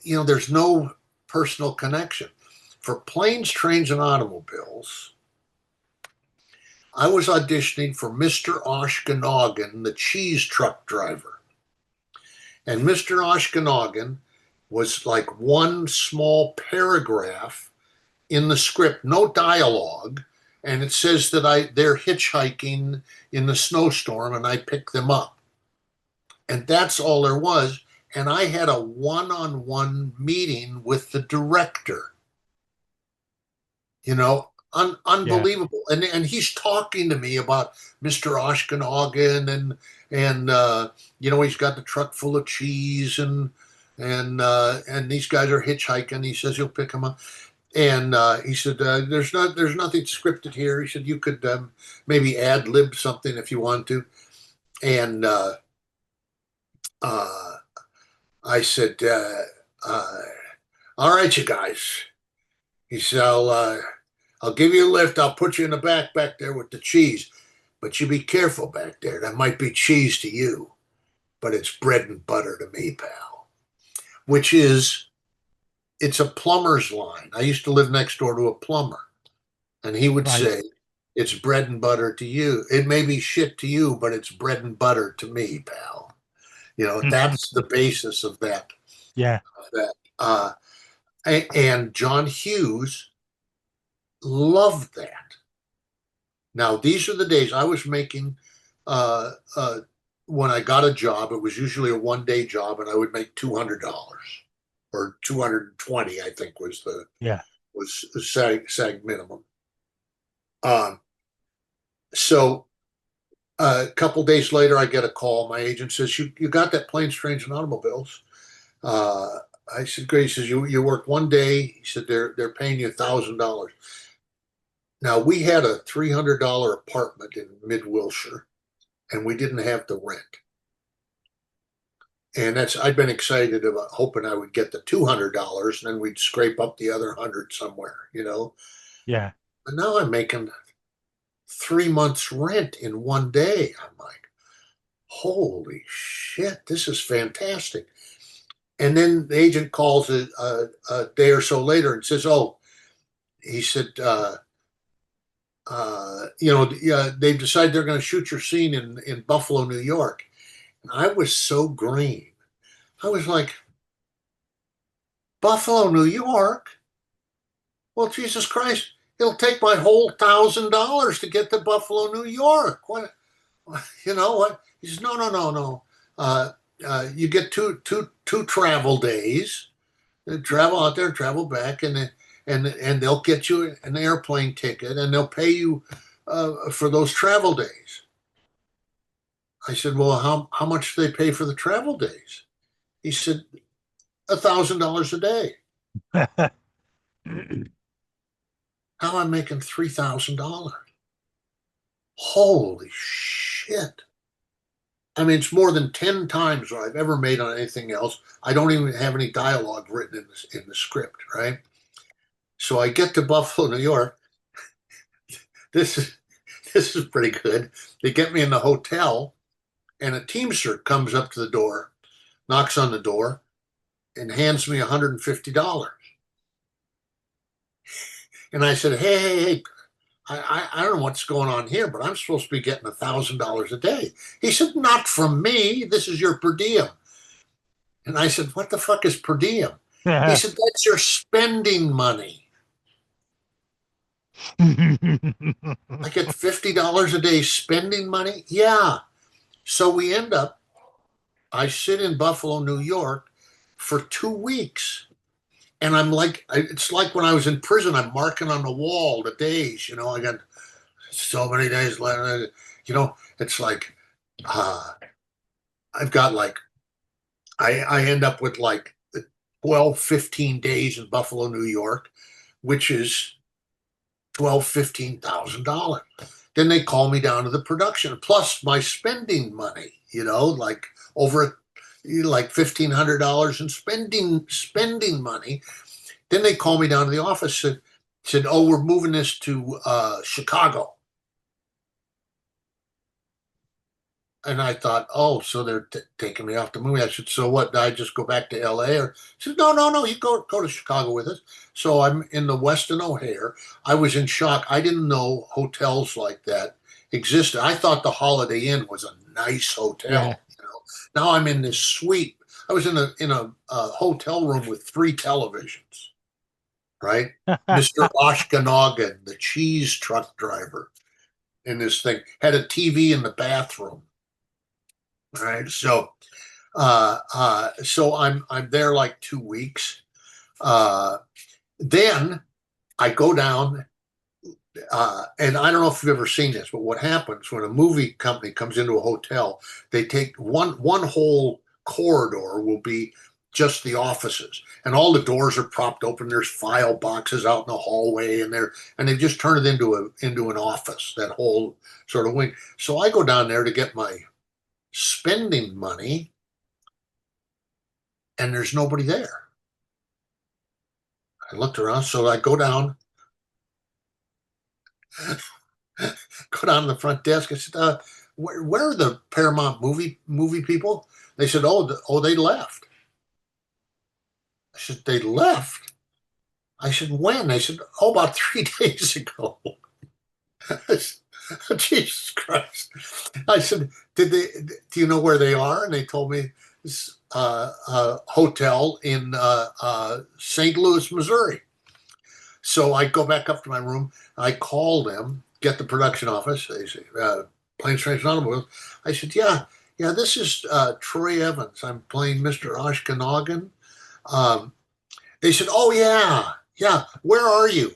Speaker 3: there's no personal connection. For Planes, Trains, and Automobiles, I was auditioning for Mr. Oshkonagan, the cheese truck driver. And Mr. Oshkonagan was like one small paragraph in the script, no dialogue. And it says that they're hitchhiking in the snowstorm and I pick them up. And that's all there was. And I had a one-on-one meeting with the director. Unbelievable.
Speaker 2: Yeah.
Speaker 3: And he's talking to me about Mr. Oshkonagan and he's got the truck full of cheese and these guys are hitchhiking. He says he'll pick them up. And he said, there's nothing scripted here. He said, you could maybe ad lib something if you want to. And I said, all right, you guys. He said, I'll give you a lift. I'll put you in the back there with the cheese. But you be careful back there. That might be cheese to you, but it's bread and butter to me, pal. It's a plumber's line. I used to live next door to a plumber, and he would say, it's bread and butter to you. It may be shit to you, but it's bread and butter to me, pal. That's the basis of that.
Speaker 2: Yeah.
Speaker 3: That. And John Hughes loved that. Now, these are the days I was making, when I got a job, it was usually a one-day job, and I would make $200 or 220, I think was the SAG minimum. So a couple days later, I get a call. My agent says, you got that Planes, Trains, and Automobiles? I said, great. He says, you work one day. He said, they're paying you $1,000. Now, we had a $300 apartment in mid-Wilshire, and we didn't have the rent. And I'd been excited about hoping I would get the $200, and then we'd scrape up the other 100 somewhere,
Speaker 2: Yeah.
Speaker 3: But now I'm making 3 months rent in one day. I'm like, holy shit, this is fantastic. And then the agent calls a day or so later and says, he said, they've decided they're going to shoot your scene in Buffalo, New York. And I was so green. I was like, Buffalo, New York? Well, Jesus Christ, it'll take my whole $1,000 to get to Buffalo, New York. What? You know what? He says, no. You get two travel days. Travel out there, travel back, and they'll get you an airplane ticket, and they'll pay you for those travel days. I said, well, how much do they pay for the travel days? He said, $1,000 a day. Now I'm making $3,000. Holy shit. I mean, it's more than 10 times what I've ever made on anything else. I don't even have any dialogue written in the script, right? So I get to Buffalo, New York. This is pretty good. They get me in the hotel, and a Teamster comes up to the door, knocks on the door, and hands me $150. And I said, hey, I don't know what's going on here, but I'm supposed to be getting $1,000 a day. He said, not from me. This is your per diem. And I said, what the fuck is per diem? He said, that's your spending money. I get $50 a day spending money? Yeah. So we end up, I sit in Buffalo, New York for 2 weeks. And I'm like, it's like when I was in prison, I'm marking on the wall the days, I got so many days left. It's like, I've got like, I end up with like 12, 15 days in Buffalo, New York, which is $12,000, $15,000. Then they call me down to the production, plus my spending money, like over like $1,500 in spending money. Then they call me down to the office and said, we're moving this to Chicago. And I thought, so they're taking me off the movie. I said, so what, did I just go back to LA? Or she said, no, you go to Chicago with us. So I'm in the Westin O'Hare. I was in shock. I didn't know hotels like that existed. I thought the Holiday Inn was a nice hotel.
Speaker 2: Yeah.
Speaker 3: Now I'm in this suite. I was in a hotel room with 3 televisions, right? Mr. Oshkonagan, the cheese truck driver in this thing, had a TV in the bathroom. Right. So I'm there like 2 weeks. Then I go down, and I don't know if you've ever seen this, but what happens when a movie company comes into a hotel, they take one whole corridor will be just the offices, and all the doors are propped open. There's file boxes out in the hallway, and they just turn it into an office, that whole sort of wing. So I go down there to get my spending money, and there's nobody there. I looked around, so I go down to the front desk. I said, where are the Paramount movie people? They said, they left. I said, they left? I said, when? They said, about 3 days ago. Jesus Christ. I said, do you know where they are? And they told me, hotel in St. Louis, Missouri. So I go back up to my room. I call them, get the production office. They say, Planes, Trains, and Automobiles. I said, yeah, this is Troy Evans. I'm playing Mr. Ashkenagin. They said, oh, yeah, where are you?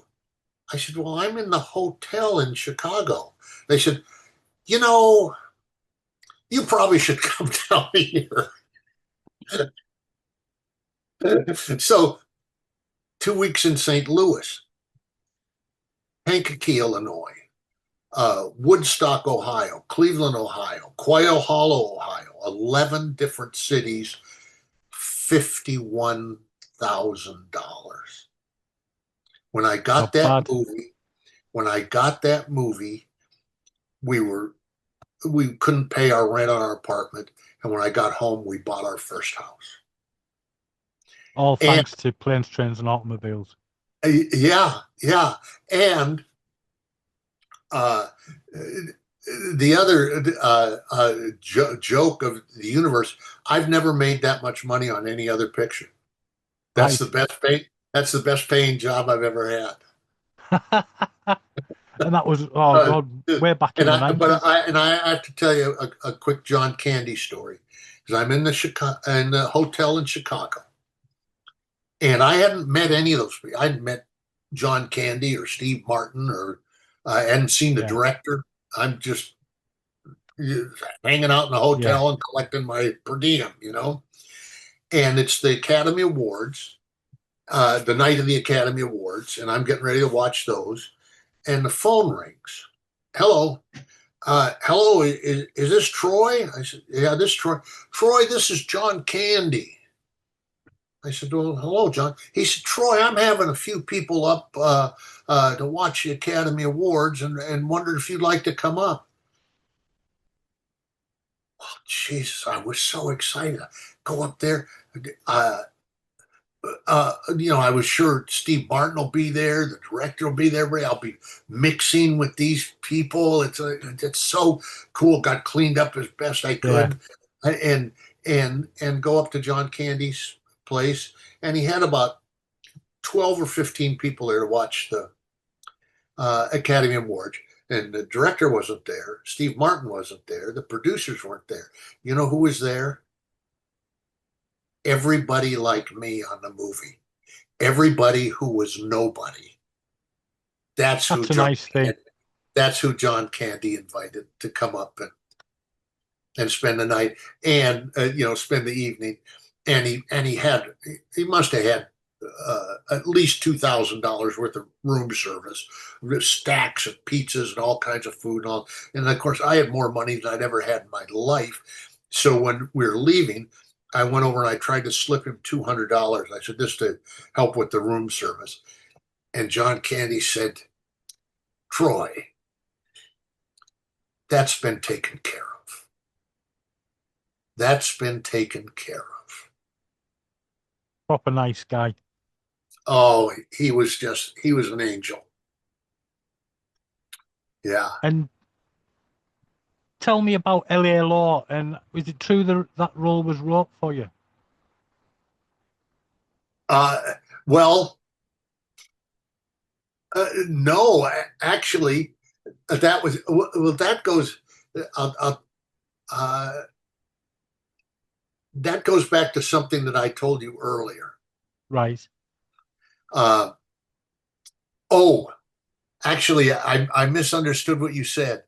Speaker 3: I said, well, I'm in the hotel in Chicago. They said, you probably should come down here. So 2 weeks in St. Louis, Kankakee, Illinois, Woodstock, Ohio, Cleveland, Ohio, Quail Hollow, Ohio, 11 different cities, $51,000. When I got that movie, we couldn't pay our rent on our apartment, and when I got home, we bought our first house.
Speaker 2: All thanks to Planes, Trains, and Automobiles.
Speaker 3: Yeah. And the other joke of the universe, I've never made that much money on any other picture. That's the best paying job I've ever had.
Speaker 2: And that was God, way back in the 90s.
Speaker 3: But I have to tell you a quick John Candy story, because I'm in the hotel in Chicago, and I hadn't met any of those people. I hadn't met John Candy or Steve Martin, or I hadn't seen the director. I'm just hanging out in the hotel and collecting my per diem, And it's the Academy Awards, the night of the Academy Awards, and I'm getting ready to watch those. And the phone rings. Hello. Hello, is this Troy? I said, yeah, this is Troy. Troy, this is John Candy. I said, well, hello, John. He said, Troy, I'm having a few people up to watch the Academy Awards and wondered if you'd like to come up. Oh, Jesus, I was so excited. Go up there. I was sure Steve Martin will be there, the director will be there. I'll be mixing with these people. It's so cool. Got cleaned up as best I could, and go up to John Candy's place, and he had about 12 or 15 people there to watch the Academy Awards. And the director wasn't there. Steve Martin wasn't there. The producers weren't there. You know who was there? Everybody like me on the movie. Everybody who was nobody. That's a nice thing. That's who John Candy invited to come up and spend the night and spend the evening. And he must have had at least $2,000 worth of room service, stacks of pizzas and all kinds of food and all. And of course, I had more money than I'd ever had in my life. So when we were leaving, I went over and I tried to slip him $200. I said, this to help with the room service. And John Candy said, Troy, that's been taken care of. That's been taken care of.
Speaker 2: Proper nice guy.
Speaker 3: Oh, he was an angel. Yeah.
Speaker 2: And tell me about LA Law, and is it true that role was wrote for you?
Speaker 3: No, actually, that goes back to something that I told you earlier.
Speaker 2: Right.
Speaker 3: Actually, I misunderstood what you said.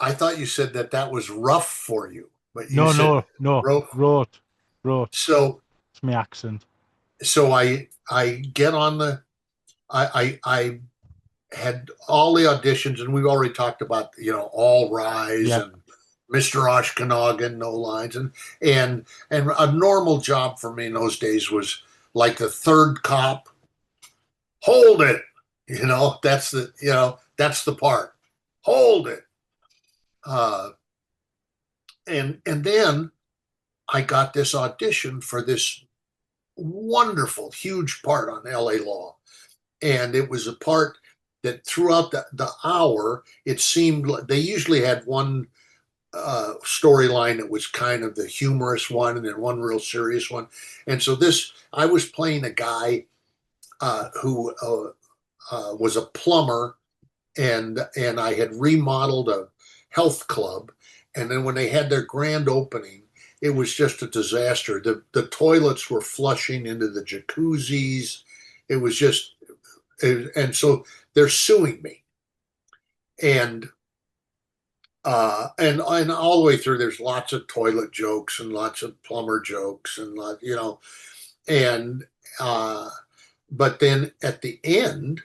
Speaker 3: I thought you said that was rough for you, but you
Speaker 2: no, wrote.
Speaker 3: So
Speaker 2: it's my accent.
Speaker 3: So I get on the, I had all the auditions, and we've already talked about, All Rise and Mr. Ashkenagin, No Lines, and a normal job for me in those days was like the third cop. Hold it, that's the part. Hold it. And then I got this audition for this wonderful, huge part on LA Law. And it was a part that throughout the hour, it seemed like they usually had one storyline that was kind of the humorous one, and then one real serious one. And so I was playing a guy who was a plumber, and I had remodeled a health club, and then when they had their grand opening, it was just a disaster. The toilets were flushing into the jacuzzis. It was just, and so they're suing me, and all the way through, there's lots of toilet jokes and lots of plumber jokes and and but then at the end,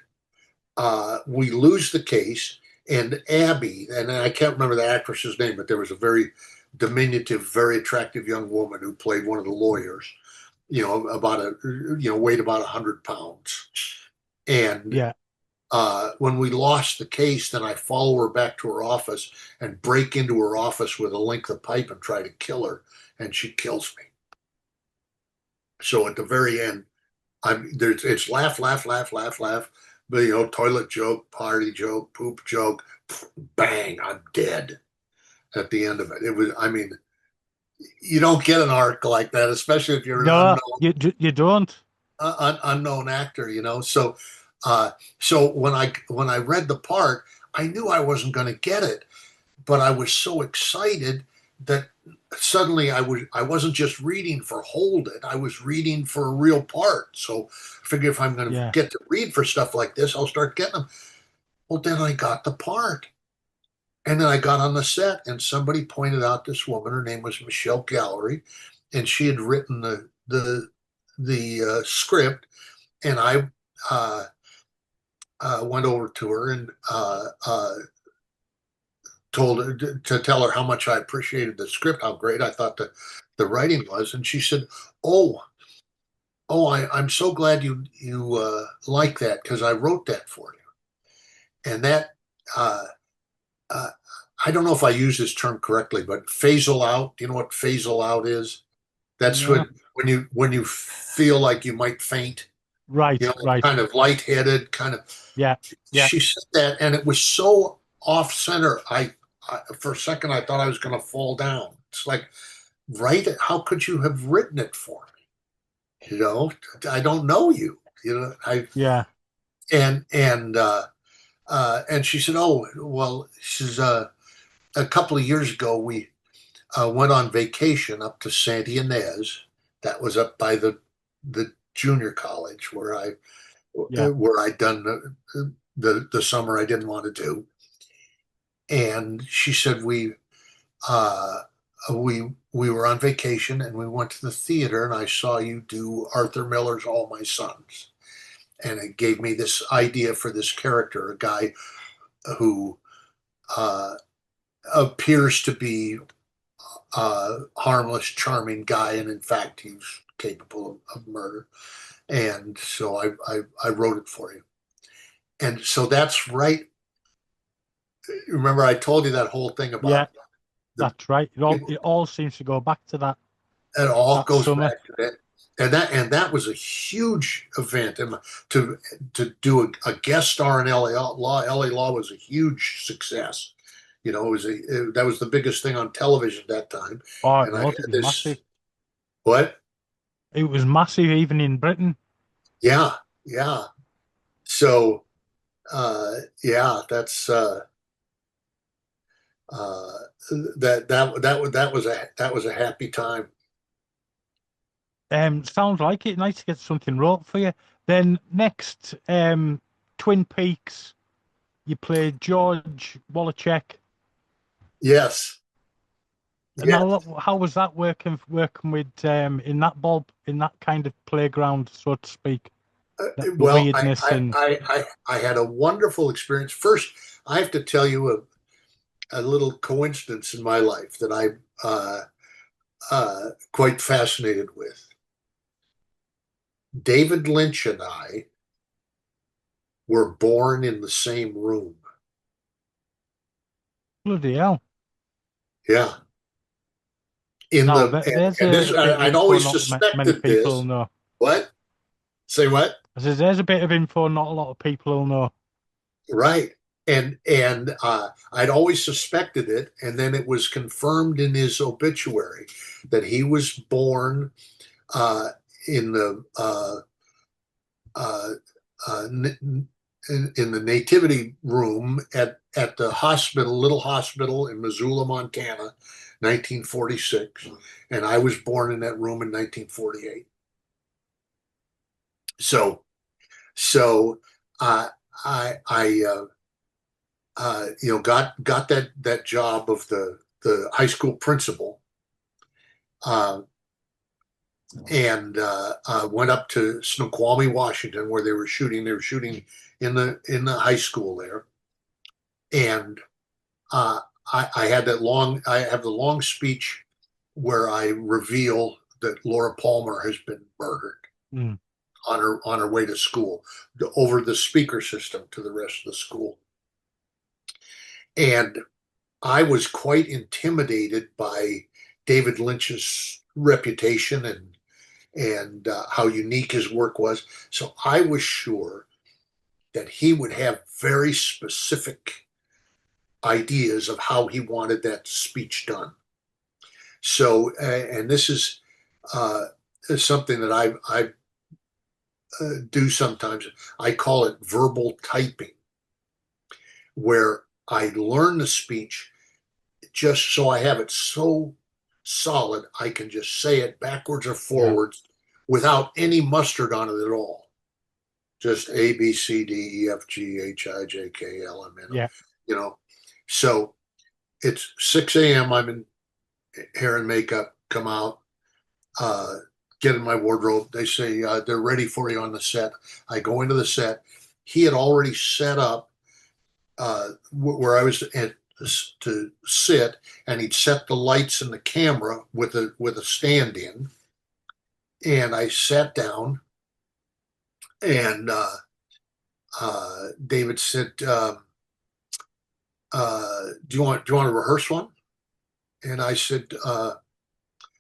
Speaker 3: we lose the case, and Abby, and I can't remember the actress's name, but there was a very diminutive, very attractive young woman who played one of the lawyers. Weighed about 100 pounds, and
Speaker 2: Yeah.
Speaker 3: when we lost the case, then I follow her back to her office and break into her office with a length of pipe and try to kill her, and she kills me. So at the very end, it's laugh, laugh, laugh, laugh, laugh, but toilet joke, party joke, poop joke, bang, I'm dead at the end of it. It was, I mean, you don't get an arc like that, especially if you're
Speaker 2: No,
Speaker 3: an
Speaker 2: you don't.
Speaker 3: unknown actor, So, so when I read the part, I knew I wasn't going to get it, but I was so excited that suddenly I wasn't just reading for hold it, I was reading for a real part. So I figure if I'm going to get to read for stuff like this, I'll start getting them. Well, then I got the part. And then I got on the set, and somebody pointed out this woman. Her name was Michelle Gallery, and she had written the script. And I went over to her and told her to tell her how much I appreciated the script, how great I thought the writing was. And she said, "Oh, I'm so glad you like that, because I wrote that for you." And that. I don't know if I use this term correctly, but phasal out. Do you know what phasal out is? That's when you feel like you might faint.
Speaker 2: Right, right.
Speaker 3: Kind of lightheaded, kind of.
Speaker 2: Yeah.
Speaker 3: She said that, and it was so off center. I for a second I thought I was going to fall down. It's like, right? How could you have written it for me? I don't know you. And she said, "Oh, well," she says, a couple of years ago, we went on vacation up to Santa Ynez. That was up by the junior college where I'd done the summer I didn't want to do. And she said we were on vacation, and we went to the theater, and I saw you do Arthur Miller's All My Sons. And it gave me this idea for this character, a guy who appears to be a harmless, charming guy, and in fact, he's capable of murder. And so I wrote it for you. And so that's right. Remember, I told you that whole thing about.
Speaker 2: That's right. It all seems to go back to that.
Speaker 3: It all goes back to that. And that was a huge event, and to do a guest star in LA Law was a huge success. That was the biggest thing on television at that time.
Speaker 2: Oh, it was massive.
Speaker 3: What?
Speaker 2: It was massive, even in Britain.
Speaker 3: Yeah. So, that's that was a happy time.
Speaker 2: Sounds like it. Nice to get something wrote for you. Then next, Twin Peaks. You played George Wallachek.
Speaker 3: Yes.
Speaker 2: Now, how was that working with in that kind of playground, so to speak?
Speaker 3: Well, I had a wonderful experience. First, I have to tell you a little coincidence in my life that I'm quite fascinated with. Davidlynch and I were born in the same room.
Speaker 2: Bloody hell.
Speaker 3: Yeah. I'd always suspected this.
Speaker 2: Know.
Speaker 3: What? Say what?
Speaker 2: I said, there's a bit of info not a lot of people will know.
Speaker 3: Right. I'd always suspected it, and then it was confirmed in his obituary that he was born in the in the nativity room at the hospital, little hospital in Missoula, Montana, 1946, and I was born in that room in 1948. So I got that job of the high school principal, and went up to Snoqualmie, Washington, where they were shooting. They were shooting in the high school there, and I had that long. I have the long speech where I reveal that Laura Palmer has been murdered on her way to school, over the speaker system to the rest of the school. And I was quite intimidated by Davidlynch's reputation and how unique his work was. So I was sure that he would have very specific ideas of how he wanted that speech done. So, and this is something that I do sometimes. I call it verbal typing, where I learn the speech just so I have it so solid I can just say it backwards or forwards without any mustard on it at all. Just A, B, C, D, E, F, G, H, I, J, K, L, M, N.
Speaker 2: Yeah.
Speaker 3: So it's 6 a.m. I'm in hair and makeup, come out, get in my wardrobe. They say, they're ready for you on the set. I go into the set. He had already set up where I was to sit, and he'd set the lights and the camera with a stand in. And I sat down, and David said, do you want to rehearse one? And I said,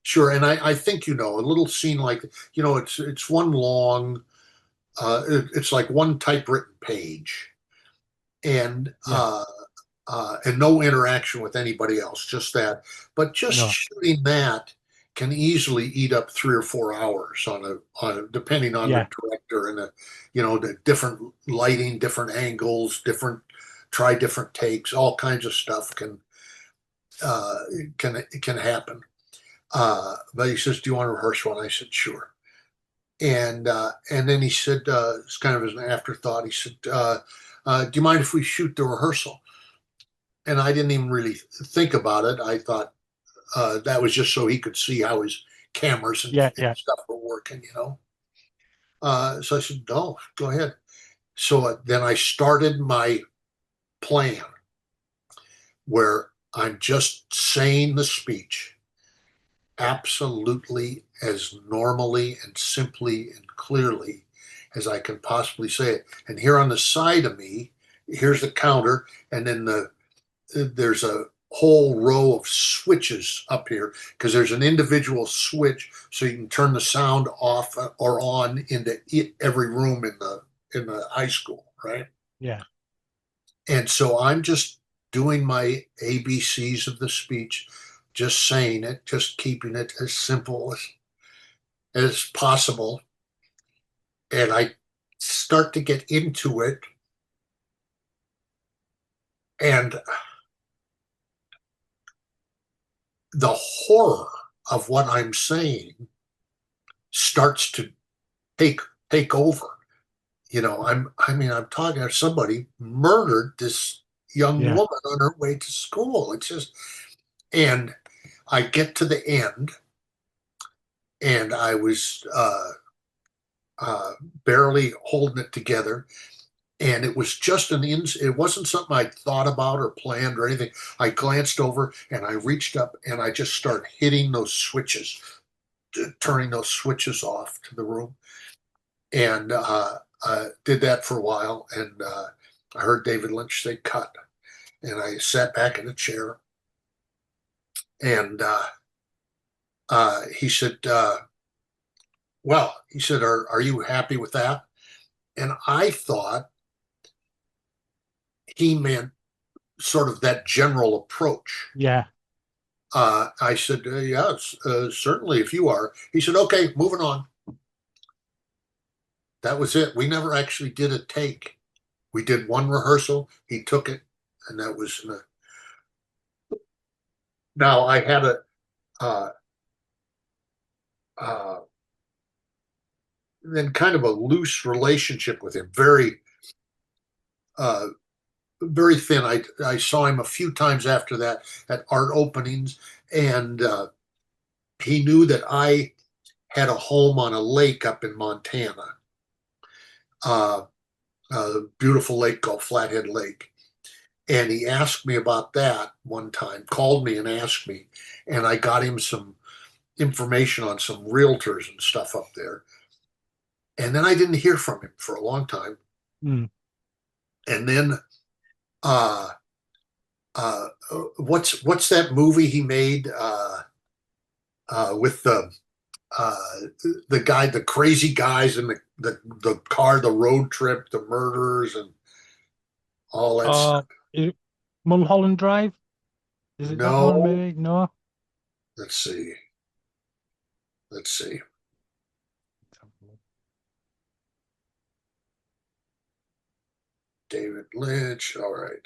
Speaker 3: sure. And I think, a little scene like, it's one long, it's like one typewritten page, and no interaction with anybody else, just that. But just shooting that can easily eat up 3 or 4 hours on a depending on the director and the different lighting, different angles, try different takes, all kinds of stuff can happen. But he says, "Do you want to rehearse one?" I said, "Sure." And then he said, it's kind of as an afterthought, he said, "Do you mind if we shoot the rehearsal?" And I didn't even really think about it. I thought that was just so he could see how his cameras and stuff were working, So I said, "No, go ahead." So then I started my plan, where I'm just saying the speech absolutely as normally and simply and clearly as I can possibly say it. And here on the side of me, here's the counter, and then there's a whole row of switches up here, because there's an individual switch so you can turn the sound off or on into every room in the high school, right?
Speaker 2: Yeah.
Speaker 3: And so I'm just doing my ABCs of the speech, just saying it, just keeping it as simple as possible. And I start to get into it, and the horror of what I'm saying starts to take over. I'm talking about somebody murdered this young woman on her way to school. It's just, and I get to the end, and I was barely holding it together. And it was just it wasn't something I thought about or planned or anything. I glanced over and I reached up and I just started hitting those switches, turning those switches off to the room. And did that for a while. And I heard Davidlynch say cut. And I sat back in a chair. And he said, are you happy with that? And I thought he meant sort of that general approach.
Speaker 2: Yeah.
Speaker 3: I said, yes, certainly, if you are. He said, okay, moving on. That was it. We never actually did a take. We did one rehearsal. He took it, and that was. Now I had a then kind of a loose relationship with him. Very very thin. I saw him a few times after that at art openings, and he knew that I had a home on a lake up in Montana, a beautiful lake called Flathead Lake. And he asked me about that one time, called me and asked me, and I got him some information on some realtors and stuff up there. And then I didn't hear from him for a long time.
Speaker 2: Mm.
Speaker 3: And then what's that movie he made with the guy, the crazy guys in the car, the road trip, the murders, and all that stuff?
Speaker 2: Mulholland Drive? Is it that one,
Speaker 3: No.
Speaker 2: maybe? No.
Speaker 3: Let's see. Davidlynch. All right.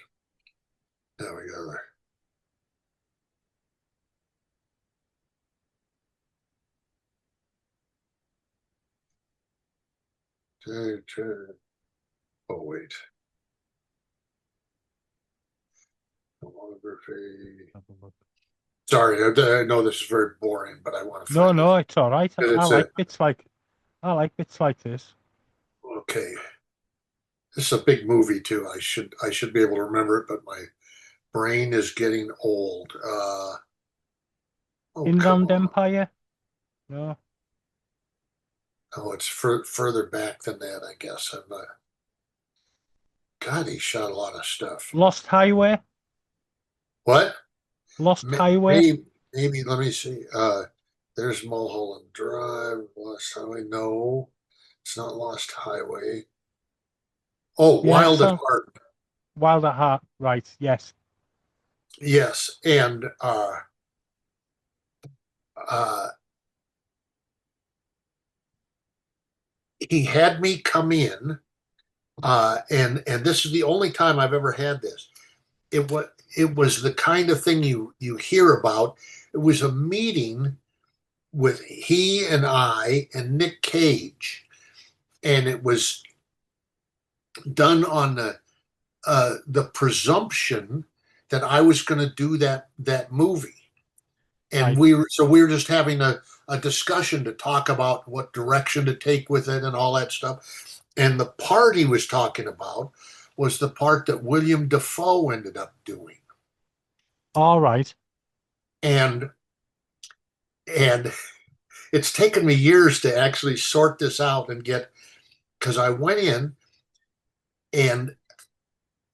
Speaker 3: There we go. Oh, wait. Sorry, I know this is very boring, but I want to find
Speaker 2: No, it's all right.
Speaker 3: it.
Speaker 2: I like bits like this.
Speaker 3: Okay. This is a big movie too. I should be able to remember it, but my brain is getting old.
Speaker 2: Inland Empire? No.
Speaker 3: Oh, it's further back than that, I guess. God, he shot a lot of stuff.
Speaker 2: Lost Highway?
Speaker 3: What?
Speaker 2: Lost Highway?
Speaker 3: Maybe, let me see. There's Mulholland Drive, Lost Highway. No, it's not Lost Highway. Oh,
Speaker 2: Yeah,
Speaker 3: Wild at Heart.
Speaker 2: Wild at Heart, right, yes.
Speaker 3: Yes, and he had me come in, and this is the only time I've ever had this. It was the kind of thing you hear about. It was a meeting with he and I and Nick Cage, and it was done on the presumption that I was going to do that movie, and
Speaker 2: right.
Speaker 3: we were just having a discussion to talk about what direction to take with it and all that stuff. And the part he was talking about was the part that William Dafoe ended up doing.
Speaker 2: All right.
Speaker 3: And it's taken me years to actually sort this out and get, because I went in and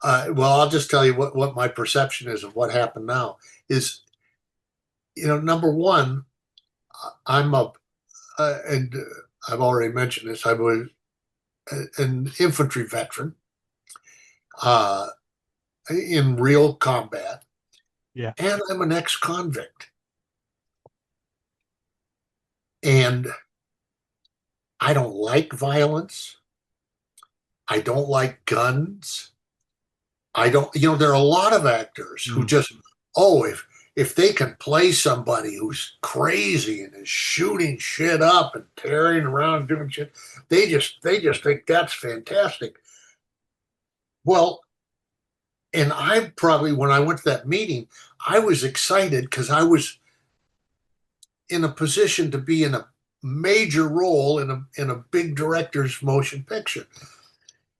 Speaker 3: well, I'll just tell you what my perception is of what happened now is, number one, I'm and I've already mentioned this, I was an infantry veteran in real combat.
Speaker 2: Yeah.
Speaker 3: And I'm an ex-convict. And I don't like violence. I don't like guns. I don't, there are a lot of actors who just, if they can play somebody who's crazy and is shooting shit up and tearing around and doing shit, they just think that's fantastic. Well, and I probably, when I went to that meeting, I was excited because I was in a position to be in a major role in a big director's motion picture.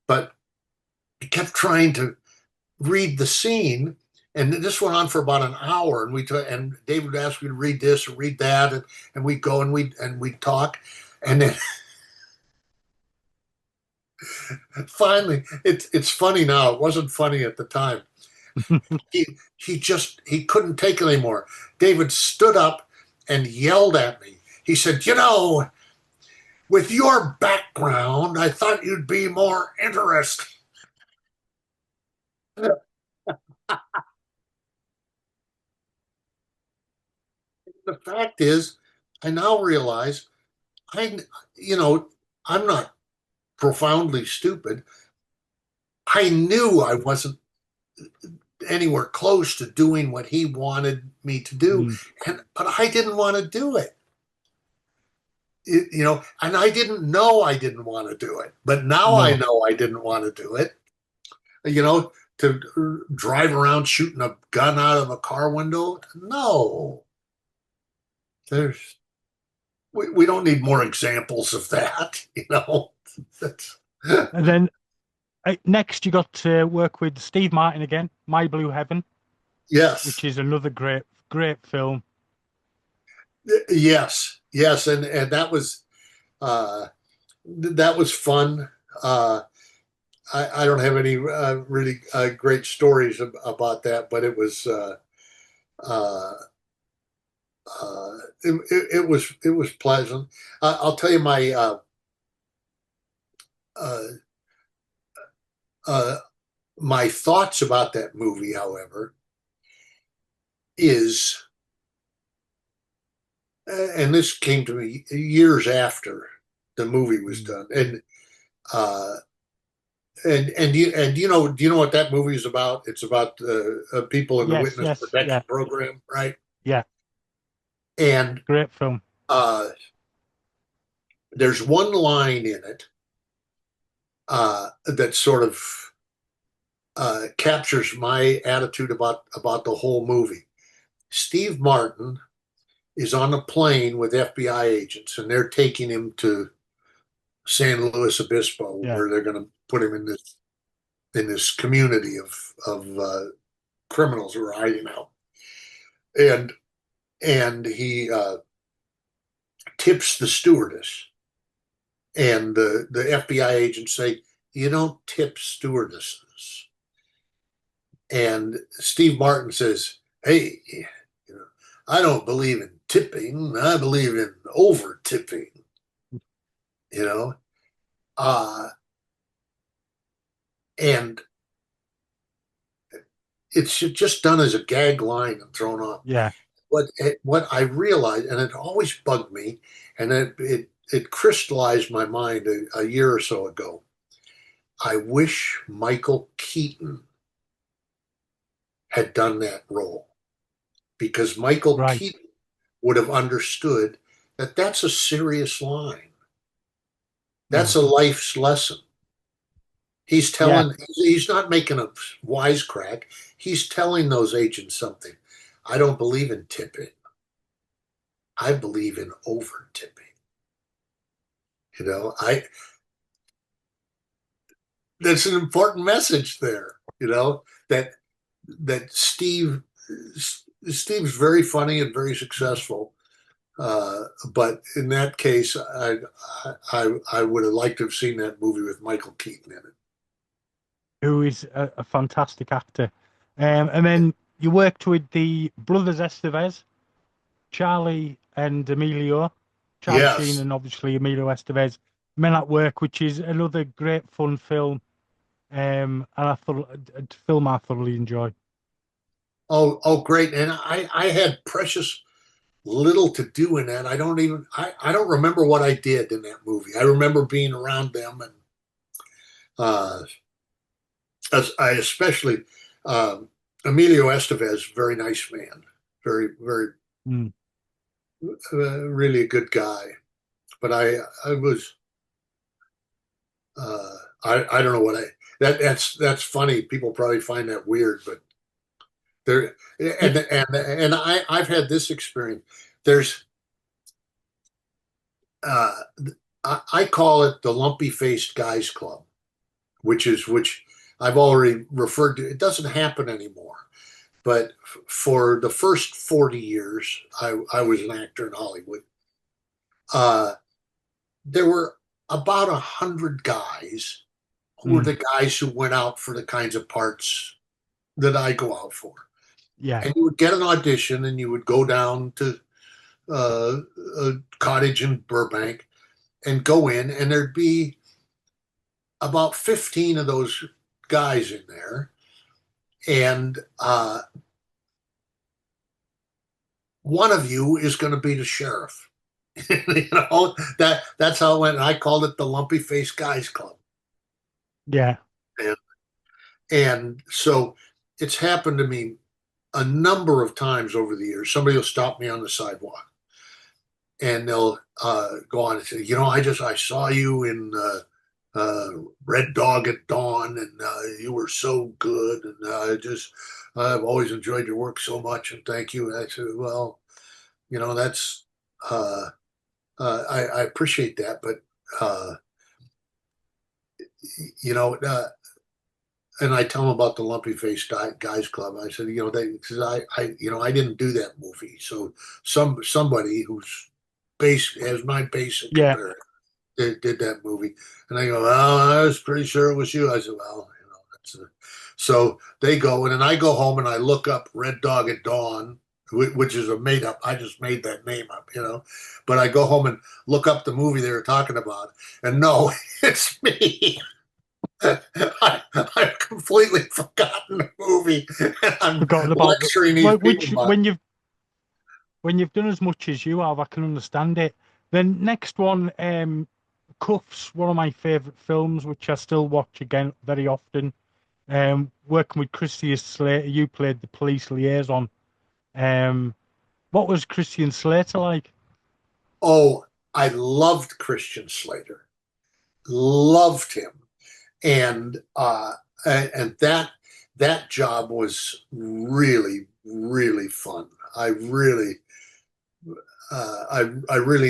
Speaker 3: But I kept trying to read the scene, and this went on for about an hour. And David would ask me to read this or read that, and we'd go and we'd talk, and then finally, it's funny now. It wasn't funny at the time. He couldn't take it anymore. David stood up and yelled at me. He said, with your background, I thought you'd be more interested. The fact is, I now realize you know, I'm not profoundly stupid. I knew I wasn't anywhere close to doing what he wanted me to do, but I didn't want to do it. And I didn't know I didn't want to do it, but now I know I didn't want to do it. To drive around shooting a gun out of a car window. No, we don't need more examples of that.
Speaker 2: And then next you got to work with Steve Martin again, My Blue Heaven.
Speaker 3: Yes,
Speaker 2: which is another great film.
Speaker 3: Yes, and that was fun. I don't have any really great stories about that, but it was it was pleasant. I'll tell you my thoughts about that movie, however, is, and this came to me years after the movie was done, and do you know what that movie is about? It's about people in the witness protection program, right?
Speaker 2: Yeah.
Speaker 3: And
Speaker 2: great film.
Speaker 3: There's one line in it that sort of captures my attitude about the whole movie. Steve Martin is on a plane with FBI agents, and they're taking him to San Luis Obispo, where they're going to put him in this community of criminals who are hiding out. And he tips the stewardess, and the FBI agents say, "You don't tip stewardesses." And Steve Martin says, "Hey, I don't believe in tipping. I believe in over tipping." And it's just done as a gag line and thrown off.
Speaker 2: Yeah.
Speaker 3: What I realized, and it always bugged me, and it crystallized my mind a year or so ago. I wish Michael Keaton had done that role, because Michael Keaton would have understood that that's a serious line. That's a life's lesson. He's telling, he's not making a wisecrack. He's telling those agents something. I don't believe in tipping. I believe in over tipping. That's an important message there, that Steve's very funny and very successful. But in that case, I would have liked to have seen that movie with Michael Keaton in it,
Speaker 2: who is a fantastic actor. And then you worked with the brothers Estevez, Charlie and Emilio. Charlie Sheen and obviously Emilio Estevez. Men at Work, which is another great fun film, and a film I thoroughly enjoy.
Speaker 3: Oh, great! And I had precious little to do in that. I don't remember what I did in that movie. I remember being around them, and I especially Emilio Estevez, very nice man, very really a good guy. But I was I don't know what that's funny. People probably find that weird, but there and I've had this experience. There's I call it the lumpy faced guys club, which I've already referred to. It doesn't happen anymore. But for the first 40 years, I was an actor in Hollywood. There were about 100 guys who were the guys who went out for the kinds of parts that I go out for.
Speaker 2: Yeah.
Speaker 3: And you would get an audition, and you would go down to a cottage in Burbank and go in, and there'd be about 15 of those guys in there. and one of you is going to be the sheriff. That's how it went. I called it the Lumpy Face Guys Club.
Speaker 2: Yeah.
Speaker 3: And so it's happened to me a number of times over the years. Somebody will stop me on the sidewalk and they'll go on and say, I saw you in Red Dog at Dawn, and you were so good, and I've always enjoyed your work so much, and thank you. And I said, well, that's I appreciate that, but and I tell them about the Lumpy Face Guys Club. I said, because I didn't do that movie, so somebody who's has my basic comparison did that movie, and I go, well, I was pretty sure it was you. I said, well, that's so they go, and then I go home and I look up Red Dog at Dawn, which is a made up. I just made that name up, but I go home and look up the movie they were talking about, and no, it's me. I've completely forgotten the movie. And I'm
Speaker 2: forgotten about
Speaker 3: lecturing these people about
Speaker 2: when you've done as much as you have, I can understand it. Then next one, Cuffs, one of my favourite films, which I still watch again very often. Working with Christian Slater, you played the police liaison. What was Christian Slater like?
Speaker 3: Oh, I loved Christian Slater. Loved him. And that job was really, really fun. I really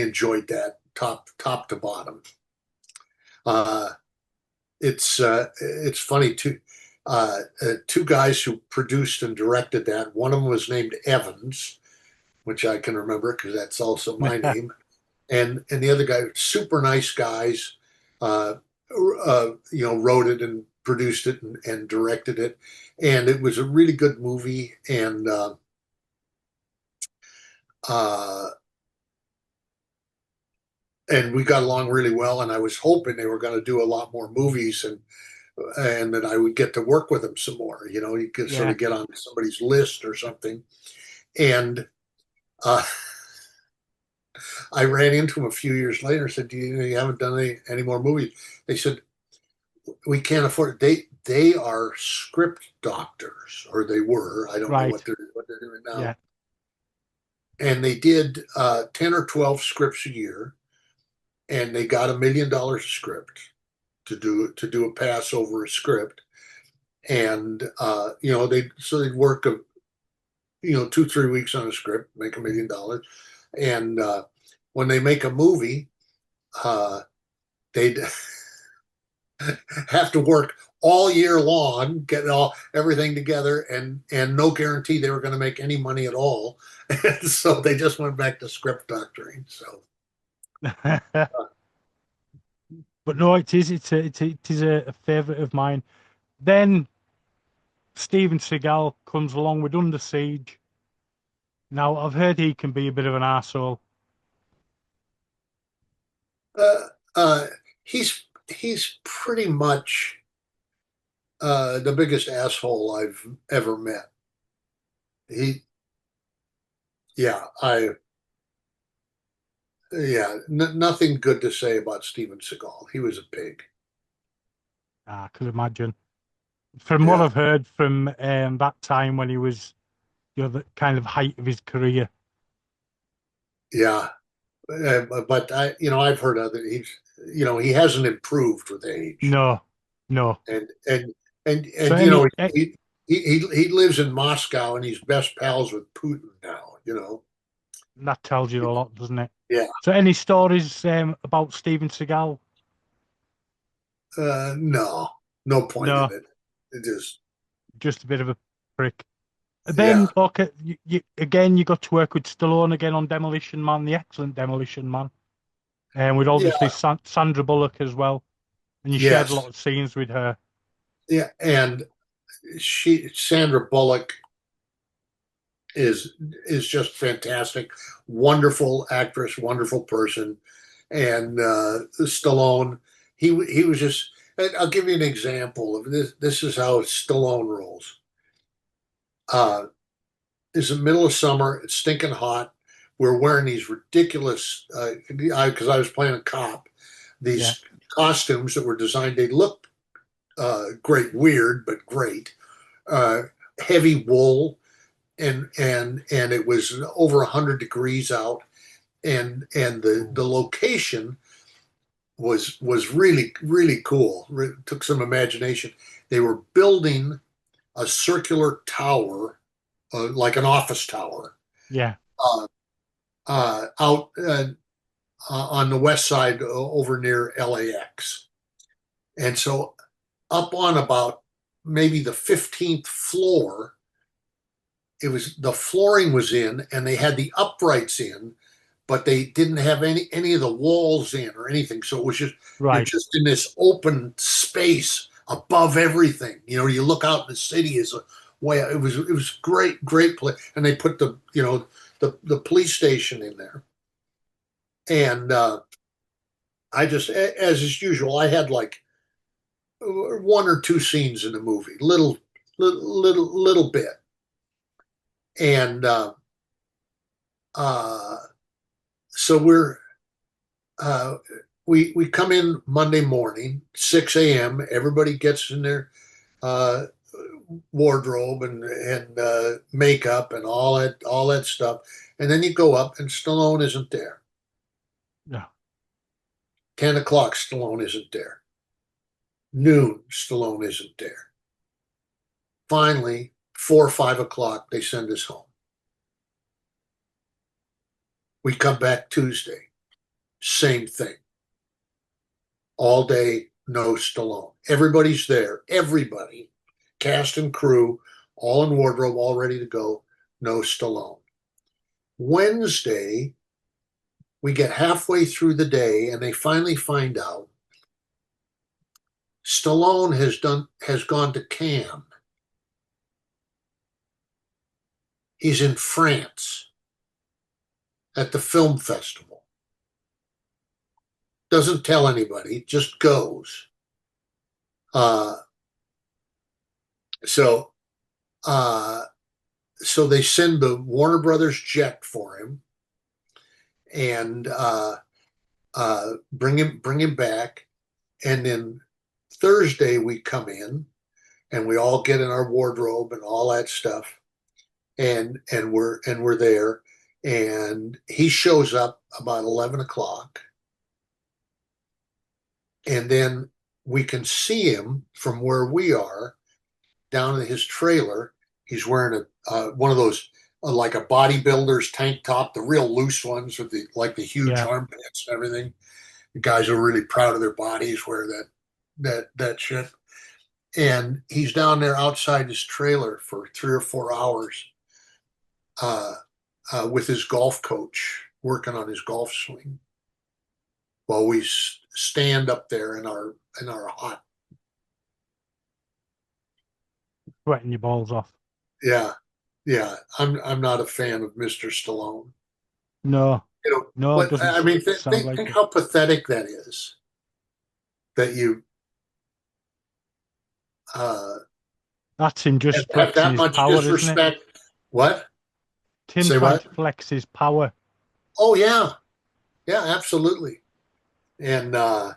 Speaker 3: enjoyed that top to bottom. It's funny too. Two guys who produced and directed that. One of them was named Evans, which I can remember because that's also my name. And the other guy, super nice guys. Wrote it and produced it and directed it, and it was a really good movie. And we got along really well. And I was hoping they were going to do a lot more movies, and that I would get to work with them some more. You could sort of get on somebody's list or something. And I ran into them a few years later and said, you haven't done any more movies? They said, we can't afford it. They are script doctors, or they were. I don't know what they're doing now.
Speaker 2: Yeah.
Speaker 3: And they did 10 or 12 scripts a year, and they got $1 million a script to do a pass over a script. And they'd work 2-3 weeks on a script, make $1 million. And when they make a movie, they'd have to work all year long, getting everything together, and no guarantee they were going to make any money at all. And so they just went back to script doctoring. So,
Speaker 2: but no, it is a favourite of mine. Then Steven Seagal comes along with Under Siege. Now, I've heard he can be a bit of an arsehole.
Speaker 3: He's pretty much the biggest asshole I've ever met. Nothing good to say about Steven Seagal. He was a pig.
Speaker 2: I could imagine. From what I've heard from that time when he was the kind of height of his career.
Speaker 3: Yeah, but I've heard other. He hasn't improved with age.
Speaker 2: No.
Speaker 3: And he lives in Moscow, and he's best pals with Putin now.
Speaker 2: That tells you a lot, doesn't it?
Speaker 3: Yeah.
Speaker 2: So, any stories about Steven Seagal?
Speaker 3: No point in it. It
Speaker 2: just a bit of a prick. Then, okay, you got to work with Stallone again on Demolition Man, the excellent Demolition Man, and with obviously Sandra Bullock as well, and you shared a lot of scenes with her.
Speaker 3: Yeah, and Sandra Bullock is just fantastic, wonderful actress, wonderful person, and Stallone, he was just. I'll give you an example of this. This is how Stallone rolls. It's the middle of summer. It's stinking hot. We're wearing these ridiculous, because I was playing a cop, these costumes that were designed, they looked great, weird, but great. Heavy wool, and it was over 100 degrees out, and the location was really cool. It took some imagination. They were building a circular tower, like an office tower,
Speaker 2: Yeah.
Speaker 3: out on the west side, over near LAX. And so up on about maybe the 15th floor, the flooring was in, and they had the uprights in, but they didn't have any of the walls in or anything. So it was just, you're just in this open space above everything. You know, you look out in the city as a way. It was great place. And they put the police station in there. And I just, as is usual, I had like one or two scenes in the movie, little bit. And so we come in Monday morning, 6 a.m. Everybody gets in their wardrobe and makeup and all that stuff, and then you go up, and Stallone isn't there.
Speaker 2: Yeah.
Speaker 3: 10 o'clock, Stallone isn't there. Noon, Stallone isn't there. Finally, 4 or 5 o'clock, they send us home. We come back Tuesday, same thing. All day, no Stallone. Everybody's there. Everybody, cast and crew, all in wardrobe, all ready to go. No Stallone. Wednesday, we get halfway through the day, and they finally find out Stallone has gone to Cannes. He's in France at the film festival. Doesn't tell anybody, just goes. So they send the Warner Brothers jet for him, and bring him back. And then Thursday we come in, and we all get in our wardrobe and all that stuff, and we're there. And he shows up about 11 o'clock, and then we can see him from where we are down in his trailer. He's wearing one of those, like a bodybuilder's tank top, the real loose ones with the huge armpits and everything. The guys are really proud of their bodies wear that shit. And he's down there outside his trailer for 3 or 4 hours with his golf coach, working on his golf swing, while we stand up there in our hot.
Speaker 2: Sweating your balls off.
Speaker 3: Yeah. I'm not a fan of Mr. Stallone.
Speaker 2: No.
Speaker 3: You know,
Speaker 2: no.
Speaker 3: But, I mean, think how pathetic that is. That you.
Speaker 2: That's him just
Speaker 3: have
Speaker 2: flexing
Speaker 3: that
Speaker 2: his
Speaker 3: much
Speaker 2: power,
Speaker 3: disrespect.
Speaker 2: isn't it?
Speaker 3: What?
Speaker 2: Tim
Speaker 3: Say
Speaker 2: trying
Speaker 3: what?
Speaker 2: to flex his power.
Speaker 3: Oh yeah, absolutely. And I'm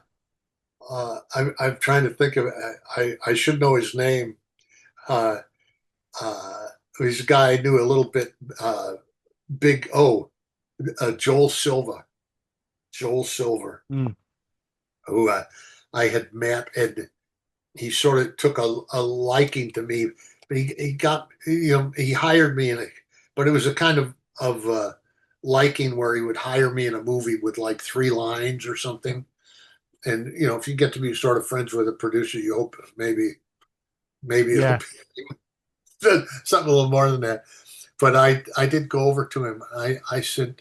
Speaker 3: trying to think of. I should know his name. He's a guy I knew a little bit. Big O, Joel Silva. Joel Silver, who I had met, and he sort of took a liking to me. But he got, he hired me but it was a kind of liking where he would hire me in a movie with like 3 lines or something. And if you get to be sort of friends with a producer, you hope maybe it'll be something a little more than that. But I did go over to him. I said,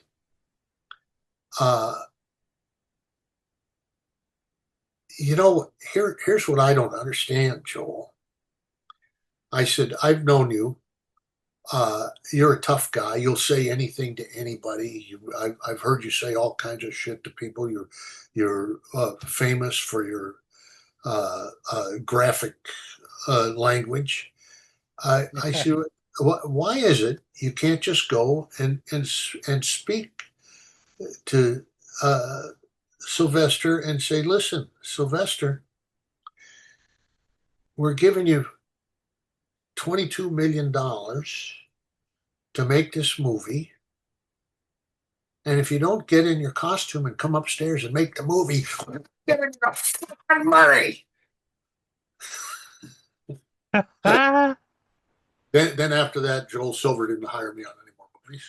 Speaker 3: here's what I don't understand, Joel. I said, I've known you. You're a tough guy. You'll say anything to anybody. I've heard you say all kinds of shit to people. You're famous for your graphic language. I said, why is it you can't just go and speak to Sylvester and say, listen, Sylvester, we're giving you $22 million to make this movie. And if you don't get in your costume and come upstairs and make the movie, we're giving you fucking money. Then after that, Joel Silver didn't hire me on any more movies.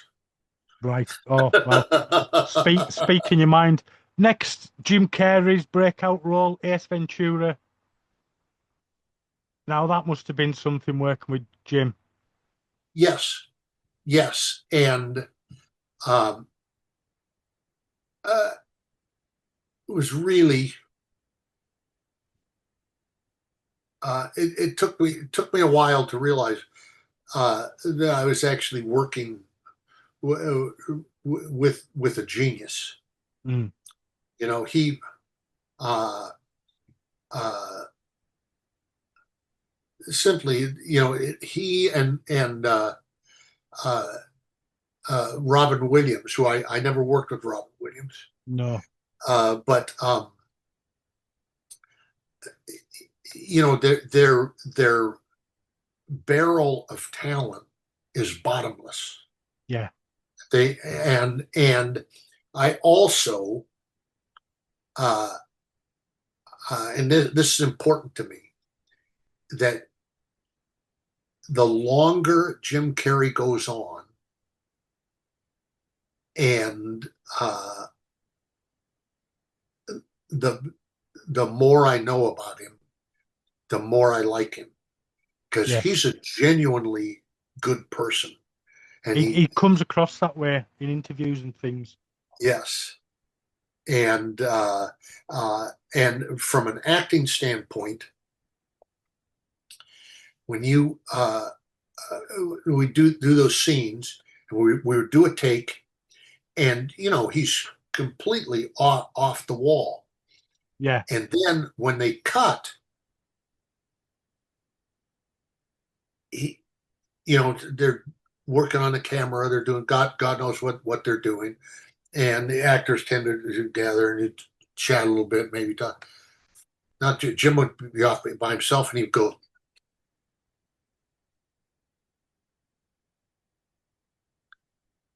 Speaker 2: Right. Oh, well, speak in your mind. Next, Jim Carrey's breakout role, Ace Ventura. Now, that must have been something working with Jim.
Speaker 3: Yes. And it was really, it took me a while to realize that I was actually working with a genius.
Speaker 2: Mm.
Speaker 3: You know, he simply, you know, he and Robin Williams, who I never worked with Robin Williams.
Speaker 2: No.
Speaker 3: But you know, their barrel of talent is bottomless.
Speaker 2: Yeah.
Speaker 3: And I also and this is important to me, that the longer Jim Carrey goes on, and the more I know about him, the more I like him, because he's a genuinely good person, and
Speaker 2: he comes across that way in interviews and things.
Speaker 3: Yes, and from an acting standpoint, when you we do those scenes, and we do a take, and you know, he's completely off the wall.
Speaker 2: Yeah.
Speaker 3: And then when they cut, you know, they're working on the camera, they're doing God knows what they're doing, and the actors tend to gather and chat a little bit, maybe talk. Not Jim would be off by himself, and he'd go,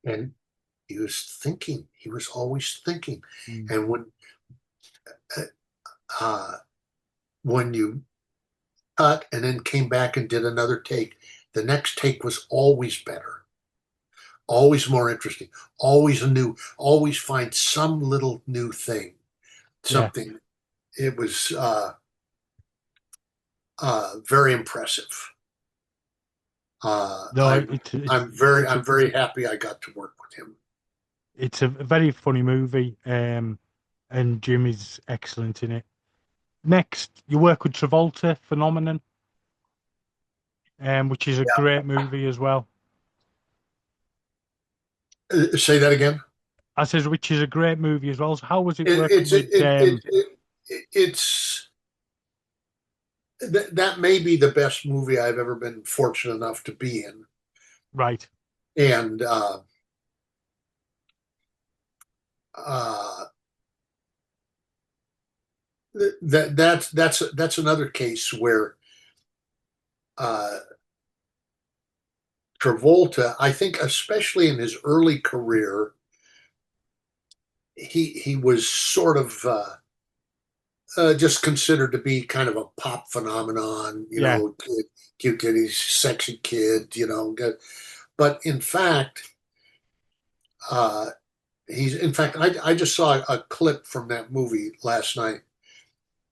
Speaker 3: and he was thinking. He was always thinking.
Speaker 2: Mm.
Speaker 3: And when you cut and then came back and did another take, the next take was always better, always more interesting, always always find some little new thing, something. Yeah. It was very impressive. I'm very happy I got to work with him.
Speaker 2: It's a very funny movie, and Jim is excellent in it. Next, you work with Travolta, Phenomenon, which is a great movie as well.
Speaker 3: Say that again.
Speaker 2: I says, which is a great movie as well. So how was it working
Speaker 3: it's that may be the best movie I've ever been fortunate enough to be in.
Speaker 2: Right.
Speaker 3: And that's another case where Travolta, I think, especially in his early career, he was sort of just considered to be kind of a pop phenomenon, you know, cute kid, he's a sexy kid, you know. But in fact, I just saw a clip from that movie last night.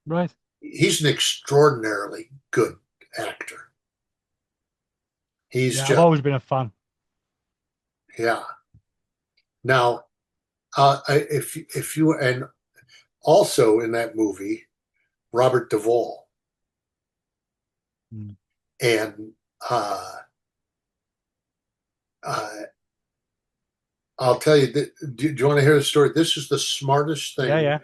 Speaker 2: Right.
Speaker 3: He's an extraordinarily good actor. I've
Speaker 2: always been a fan.
Speaker 3: Yeah. Now, if you, and also in that movie, Robert Duvall.
Speaker 2: Mm.
Speaker 3: And I'll tell you, do you want to hear the story? This is the smartest thing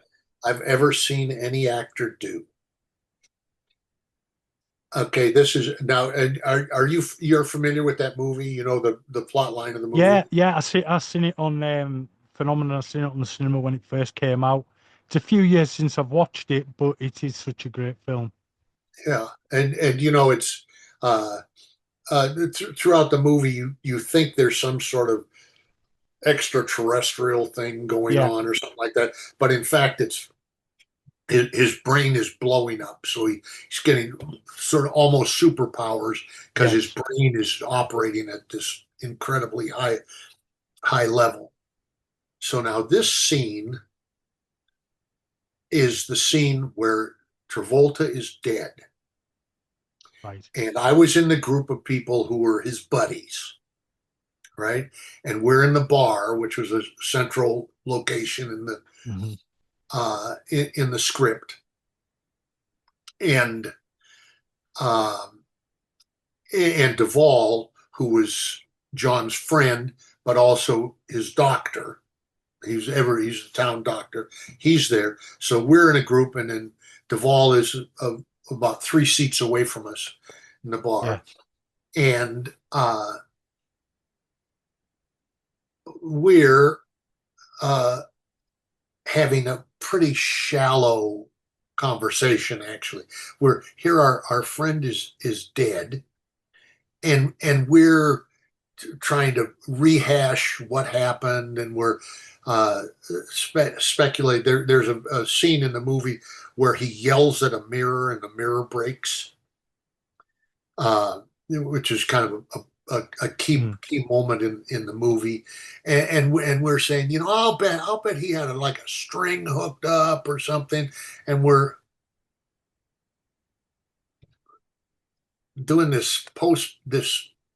Speaker 3: I've ever seen any actor do. Okay, this is now. And are you're familiar with that movie? You know the plot line of the movie.
Speaker 2: Yeah. I've seen it on Phenomenon. I've seen it on the cinema when it first came out. It's a few years since I've watched it, but it is such a great film.
Speaker 3: Yeah, and you know it's throughout the movie you think there's some sort of extraterrestrial thing going
Speaker 2: Yeah,
Speaker 3: on or something like that, but in fact it's his brain is blowing up, so he's getting sort of almost superpowers because his
Speaker 2: yes,
Speaker 3: brain is operating at this incredibly high level. So now this scene is the scene where Travolta is dead.
Speaker 2: right.
Speaker 3: And I was in the group of people who were his buddies, right? And we're in the bar, which was a central location
Speaker 2: Hmm.
Speaker 3: in the script. And um, and Duvall, who was John's friend, but also his doctor. He's the town doctor. He's there. So we're in a group, and then Duvall is about 3 seats away from us in the
Speaker 2: Yeah,
Speaker 3: bar. And we're uh, having a pretty shallow conversation, actually. We're here, our friend is dead, and we're trying to rehash what happened, and we're speculate. There's a scene in the movie where he yells at a mirror and the mirror breaks, which is kind of a key moment in the movie, and we're saying, you know, I'll bet he had like a string hooked up or something, and we're doing this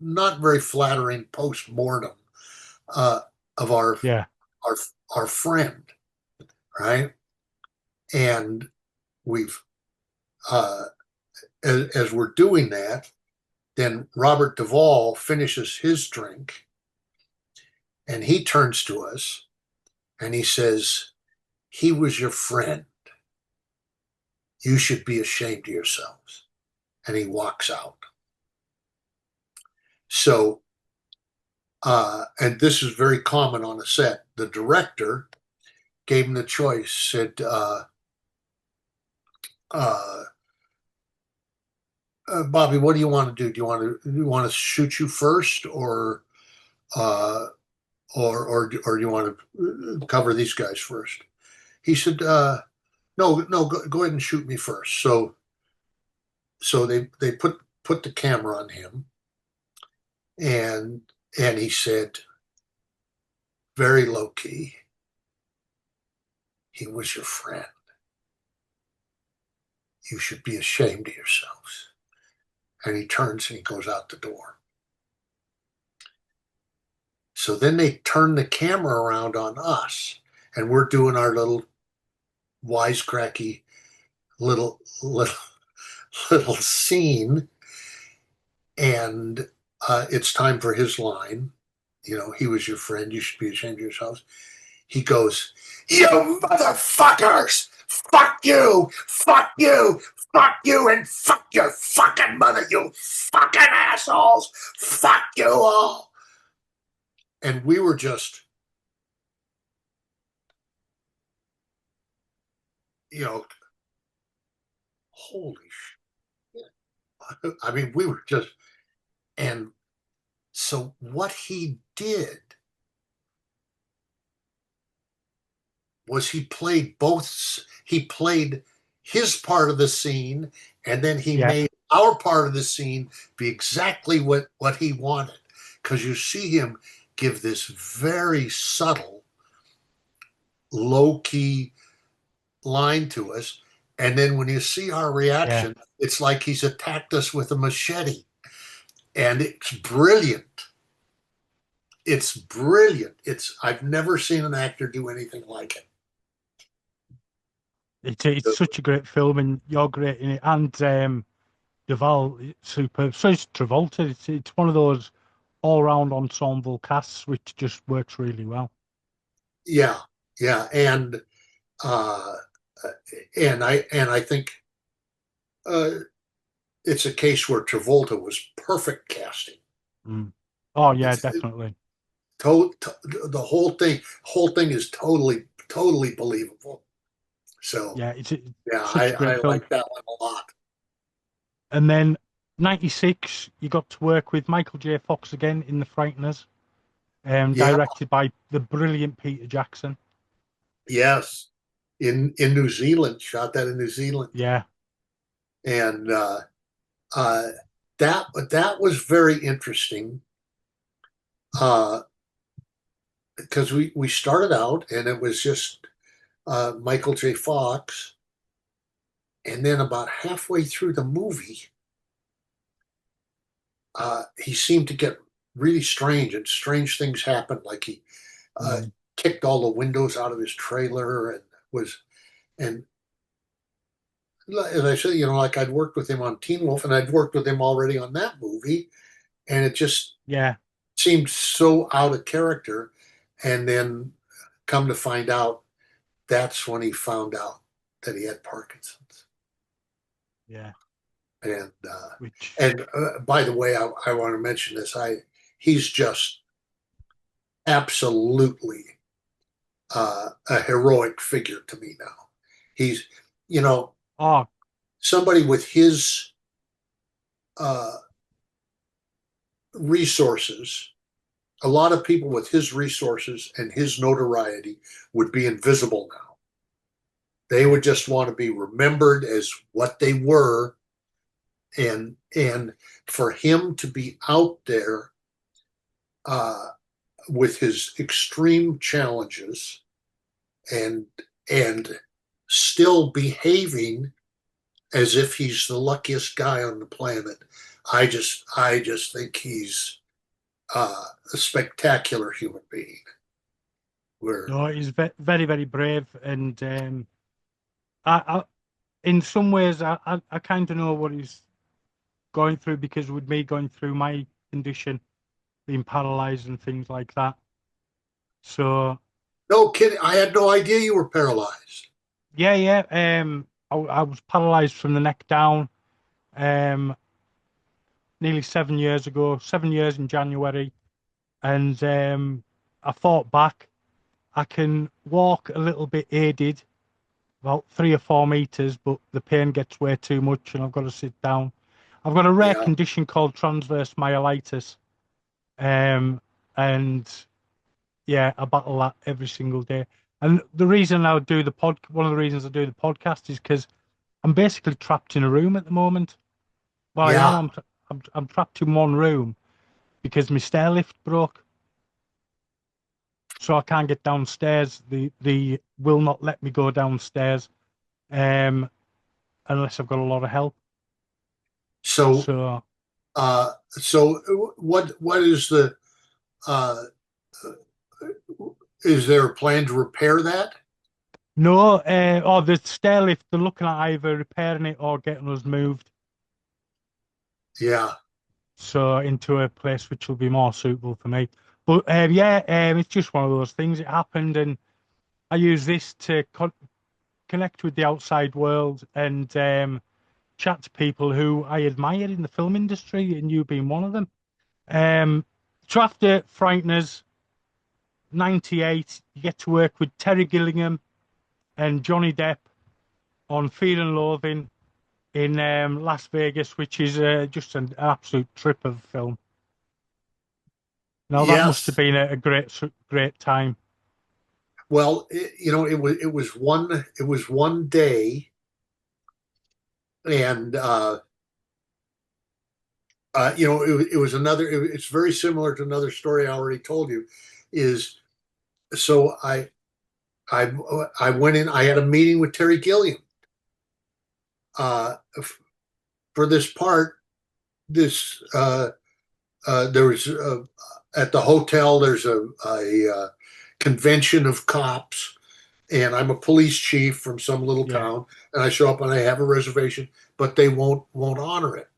Speaker 3: not very flattering post mortem of
Speaker 2: yeah,
Speaker 3: our our friend, right? And we've as we're doing that, then Robert Duvall finishes his drink, and he turns to us and he says, "He was your friend. You should be ashamed of yourselves." And he walks out. So, and this is very common on a set. The director gave him the choice, said, uh, Bobby, what do you want to do? Do you want to shoot you first, uh, or do you want to cover these guys first? He said, no, go ahead and shoot me first. So they put the camera on him, and he said, very low key, "He was your friend. You should be ashamed of yourselves." And he turns and he goes out the door. So then they turn the camera around on us, and we're doing our little wisecracky little little scene, and it's time for his line. You know, "He was your friend. You should be ashamed of yourselves." He goes, "You motherfuckers! Fuck you! Fuck you! Fuck you! And fuck your fucking mother! You fucking assholes! Fuck you all!" And we were just, you know, holy shit. I mean, we were just, and so what he did was he played his part of the scene, and then he
Speaker 2: yeah,
Speaker 3: made our part of the scene be exactly what he wanted, because you see him give this very subtle low key line to us, and then when you see our
Speaker 2: yeah.
Speaker 3: reaction, it's like he's attacked us with a machete, and it's brilliant. It's brilliant. I've never seen an actor do anything like it.
Speaker 2: It's such a great film, and you're great in it. And Duvall, superb. So is Travolta. It's one of those all-round ensemble casts which just works really well.
Speaker 3: Yeah, yeah, uh, and I think uh, it's a case where Travolta was perfect casting.
Speaker 2: Mm. Oh yeah, definitely.
Speaker 3: The whole thing is totally believable. So
Speaker 2: Yeah, it's
Speaker 3: yeah,
Speaker 2: such a great
Speaker 3: I
Speaker 2: film.
Speaker 3: like that one a lot.
Speaker 2: And then 96, you got to work with Michael J. Fox again in The Frighteners,
Speaker 3: Yeah,
Speaker 2: directed by the brilliant Peter Jackson.
Speaker 3: yes, in New Zealand, shot that in New Zealand,
Speaker 2: Yeah.
Speaker 3: and uh, that was very interesting because we started out and it was just Michael J. Fox, and then about halfway through the movie, he seemed to get really strange, and strange things happened. Like he
Speaker 2: Mm.
Speaker 3: kicked all the windows out of his trailer and was and as I said, like I'd worked with him on Teen Wolf, and I'd worked with him already on that movie, and it just
Speaker 2: Yeah.
Speaker 3: seemed so out of character. And then come to find out, that's when he found out that he had Parkinson's.
Speaker 2: Yeah.
Speaker 3: And
Speaker 2: Which,
Speaker 3: by the way, I want to mention this. He's just absolutely a heroic figure to me now. He's,
Speaker 2: oh,
Speaker 3: somebody with his uh, resources. A lot of people with his resources and his notoriety would be invisible now. They would just want to be remembered as what they were, and for him to be out there uh, with his extreme challenges and still behaving as if he's the luckiest guy on the planet. I just think he's a spectacular human being.
Speaker 2: no, he's very, very brave. And I, in some ways, I kind of know what he's going through, because with me going through my condition, being paralyzed and things like that. So,
Speaker 3: No kidding. I had no idea you were paralyzed.
Speaker 2: yeah. I was paralyzed from the neck down. Nearly 7 years ago. 7 years in January, and I fought back. I can walk a little bit aided, about 3 or 4 meters, but the pain gets way too much, and I've got to sit down. I've got a rare
Speaker 3: Yeah.
Speaker 2: condition called transverse myelitis, and yeah, I battle that every single day. And the reason I do one of the reasons I do the podcast is because I'm basically trapped in a room at the moment. Well, I
Speaker 3: Yeah.
Speaker 2: am. I'm trapped in one room because my stair lift broke, so I can't get downstairs. The will not let me go downstairs, unless I've got a lot of help.
Speaker 3: So,
Speaker 2: So
Speaker 3: what is the uh, is there a plan to repair that?
Speaker 2: no, or the stair lift. They're looking at either repairing it or getting us moved,
Speaker 3: Yeah.
Speaker 2: so into a place which will be more suitable for me. But it's just one of those things. It happened, and I use this to connect with the outside world and chat to people who I admire in the film industry, and you being one of them. So after Frighteners, 98, you get to work with Terrygilliam and Johnny Depp on Fear and Loathing in Las Vegas, which is just an absolute trip of a film. Now that must have
Speaker 3: Yes.
Speaker 2: been a great time.
Speaker 3: Well, it was one day, and it was another. It's very similar to another story I already told you. Is so I went in. I had a meeting with Terrygilliam for this part. This there was at the hotel. There's a convention of cops, and I'm a police chief from some little
Speaker 2: Yeah.
Speaker 3: town, and I show up and I have a reservation, but they won't honor it.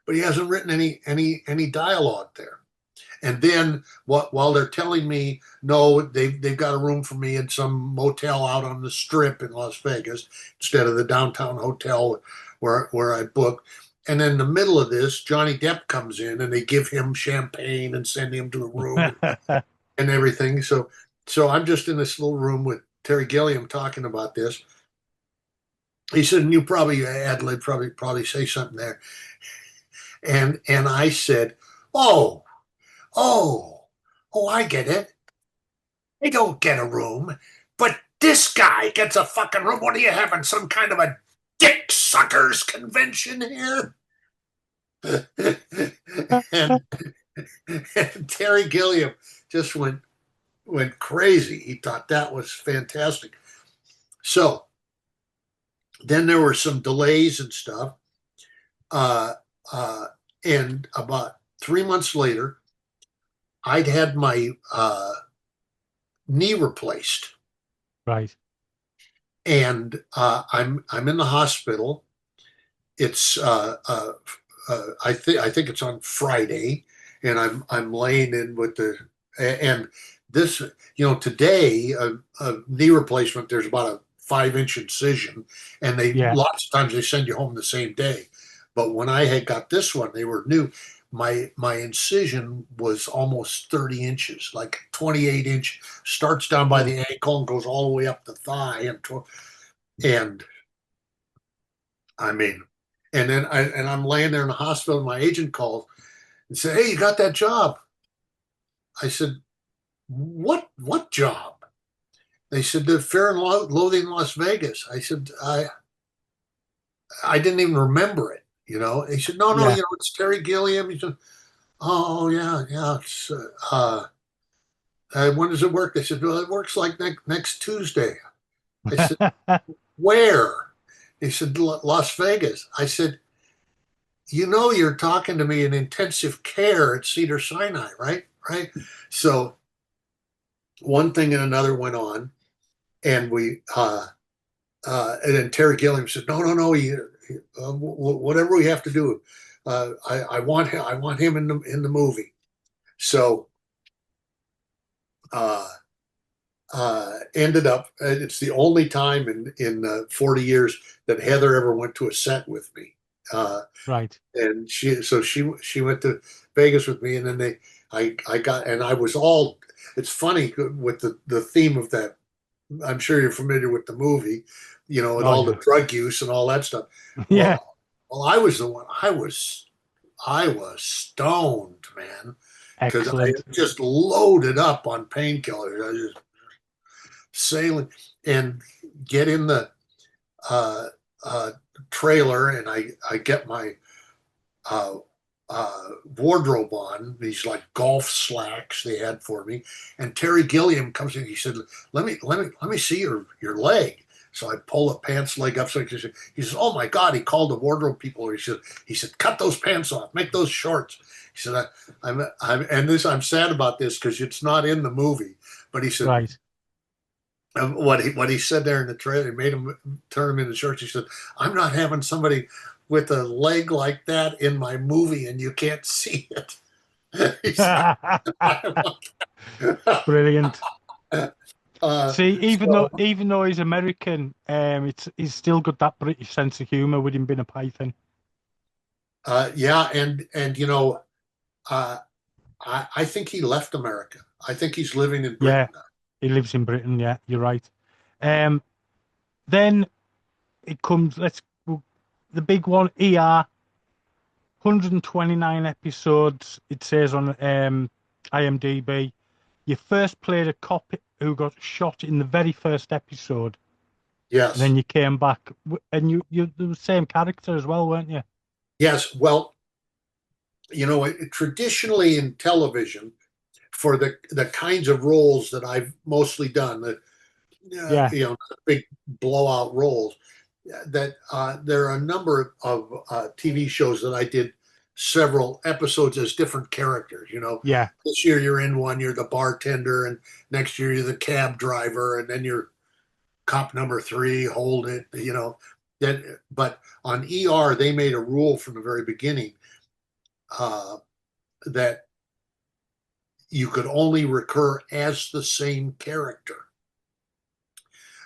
Speaker 3: But he hasn't written any dialogue there. And then while they're telling me no, they've got a room for me in some motel out on the strip in Las Vegas instead of the downtown hotel where I booked. And then in the middle of this, Johnny Depp comes in and they give him champagne and send him to a room and everything. So I'm just in this little room with Terry Gilliam talking about this. He said, and you probably, Adelaide, probably say something there. And I said, oh, I get it. They don't get a room, but this guy gets a fucking room. What are you having? Some kind of a dick suckers convention here? and, and Terry Gilliam just went crazy. He thought that was fantastic. So then there were some delays and stuff. And about 3 months later, I'd had my knee replaced.
Speaker 2: Right.
Speaker 3: And I'm in the hospital. It's I think it's on Friday, and I'm laying in with and this, today a knee replacement, there's about a 5-inch incision, and lots of times they send you home the same day. But when I had got this one, they were new. My incision was almost 30 inches, like 28-inch, starts down by the ankle and goes all the way up the thigh, and I mean, and then I'm laying there in the hospital, and my agent called and said, "Hey, you got that job?" I said, "What job?" They said, "The Fear and Loathing in Las Vegas." I said, I didn't even remember it, He said, no, it's Terry Gilliam. He said, "Oh, yeah. It's, when does it work?" They said, "Well, it works like next Tuesday." I said, "Where?" He said, "Las Vegas." I said, "You're talking to me in intensive care at Cedars-Sinai, right?" Right. So one thing and another went on, and and then Terry Gilliam said, "No, whatever we have to do. I want him in the movie." So ended up, it's the only time in 40 years that Heather ever went to a set with me.
Speaker 2: Right.
Speaker 3: And she went to Vegas with me, and then I got, and I was all, it's funny with the theme of that. I'm sure you're familiar with the movie, and all the drug use and all that stuff.
Speaker 2: Yeah.
Speaker 3: Well, I was the one. I was stoned, man, because I just loaded up on painkillers. I just sailing and get in the trailer, and I get my wardrobe on, these like golf slacks they had for me, and Terry Gilliam comes in. He said, let me see your leg." So I pull the pants leg up. So he says, "Oh my God!" He called the wardrobe people. He said, "Cut those pants off. Make those shorts." He said, I'm sad about this because it's not in the movie, but he said,
Speaker 2: right.
Speaker 3: What he said there in the trailer, he made him turn him into shorts. He said, "I'm not having somebody with a leg like that in my movie, and you can't see it." He said,
Speaker 2: Brilliant. See, even though he's American, he's still got that British sense of humor with him being a Python.
Speaker 3: Yeah, and I think he left America. I think he's living in Britain now.
Speaker 2: He lives in Britain. Yeah, you're right. Then it comes. The big one. ER. 129 episodes. It says on IMDb. You first played a cop who got shot in the very first episode.
Speaker 3: Yes.
Speaker 2: And then you came back, and you're the same character as well, weren't you?
Speaker 3: Yes. Well, traditionally in television, for the kinds of roles that I've mostly done, big blowout roles, that there are a number of TV shows that I did several episodes as different characters.
Speaker 2: Yeah.
Speaker 3: This year you're in one, you're the bartender, and next year you're the cab driver, and then you're cop number 3, hold it. But on ER they made a rule from the very beginning that you could only recur as the same character.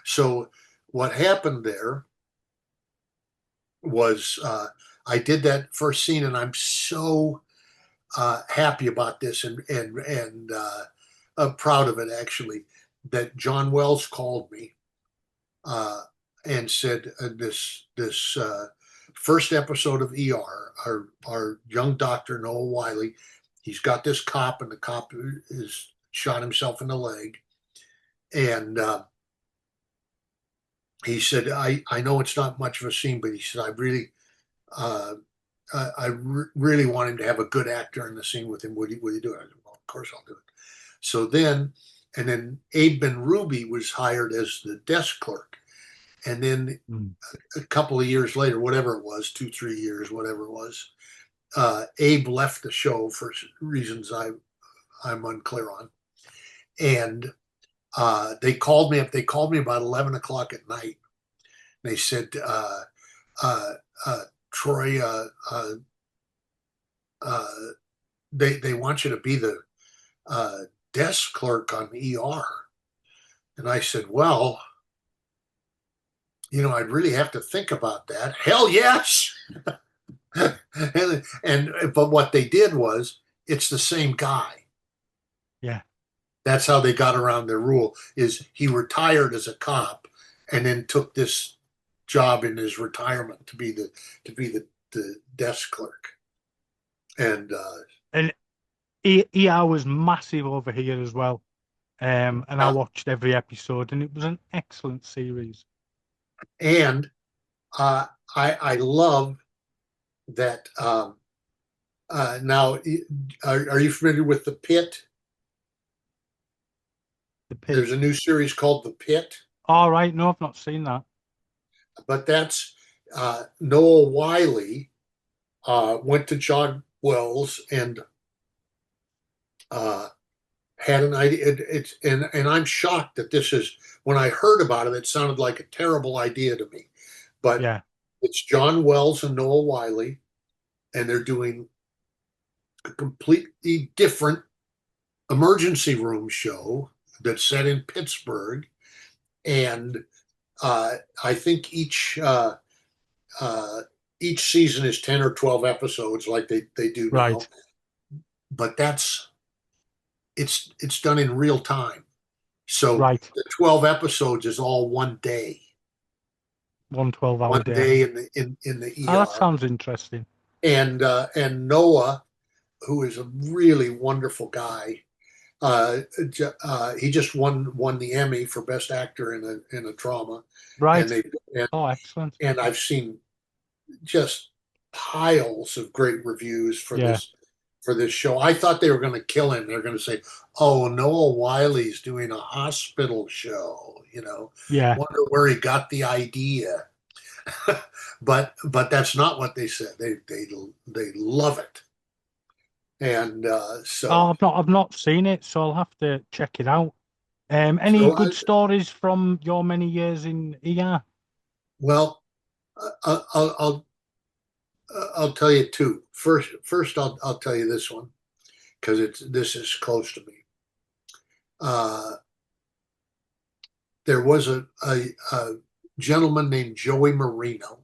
Speaker 3: So what happened there was I did that first scene, and I'm so happy about this, and proud of it, actually, that John Wells called me and said, this first episode of ER, our young doctor Noah Wiley, he's got this cop, and the cop is shot himself in the leg, and he said, I know it's not much of a scene, but he said, really want him to have a good actor in the scene with him. Would you do it? I said, well, of course I'll do it. So then Abe Ben Ruby was hired as the desk clerk. And then a couple of years later, whatever it was, 2-3 years, whatever it was, Abe left the show for reasons I'm unclear on. And they called me up. They called me about 11 o'clock at night. They said, Troy, they want you to be the desk clerk on ER. And I said, well, I'd really have to think about that. Hell yes. But what they did was, it's the same guy.
Speaker 2: Yeah.
Speaker 3: That's how they got around their rule, is he retired as a cop and then took this job in his retirement to be the desk clerk. And
Speaker 2: ER was massive over here as well. And I watched every episode, and it was an excellent series.
Speaker 3: And I love that. Now, are you familiar with The Pit?
Speaker 2: The Pit.
Speaker 3: There's a new series called The Pit.
Speaker 2: All right, no, I've not seen that. But
Speaker 3: that's Noah Wiley went to John Wells and had an idea. And I'm shocked that this is, when I heard about it, it sounded like a terrible idea to me. But
Speaker 2: yeah,
Speaker 3: it's John Wells and Noah Wiley, and they're doing a completely different emergency room show that's set in Pittsburgh. And I think each season is 10 or 12 episodes, like they do now.
Speaker 2: Right.
Speaker 3: But it's done in real time. So
Speaker 2: right.
Speaker 3: The 12 episodes is all one day.
Speaker 2: 1 12-hour
Speaker 3: one
Speaker 2: day.
Speaker 3: day in the ER.
Speaker 2: Oh, that sounds interesting.
Speaker 3: And Noah, who is a really wonderful guy, he just won the Emmy for Best Actor in a drama.
Speaker 2: Right.
Speaker 3: Oh,
Speaker 2: excellent.
Speaker 3: And I've seen just piles of great reviews for this show. I thought they were going to kill him. They're going to say, "Oh, Noah Wiley's doing a hospital show."
Speaker 2: Yeah.
Speaker 3: Wonder where he got the idea. but that's not what they said. They love it. And so
Speaker 2: I've not seen it, so I'll have to check it out. Any good stories from your many years in ER?
Speaker 3: Well, I'll tell you two. First, I'll tell you this one, because this is close to me. There was a gentleman named Joey Marino,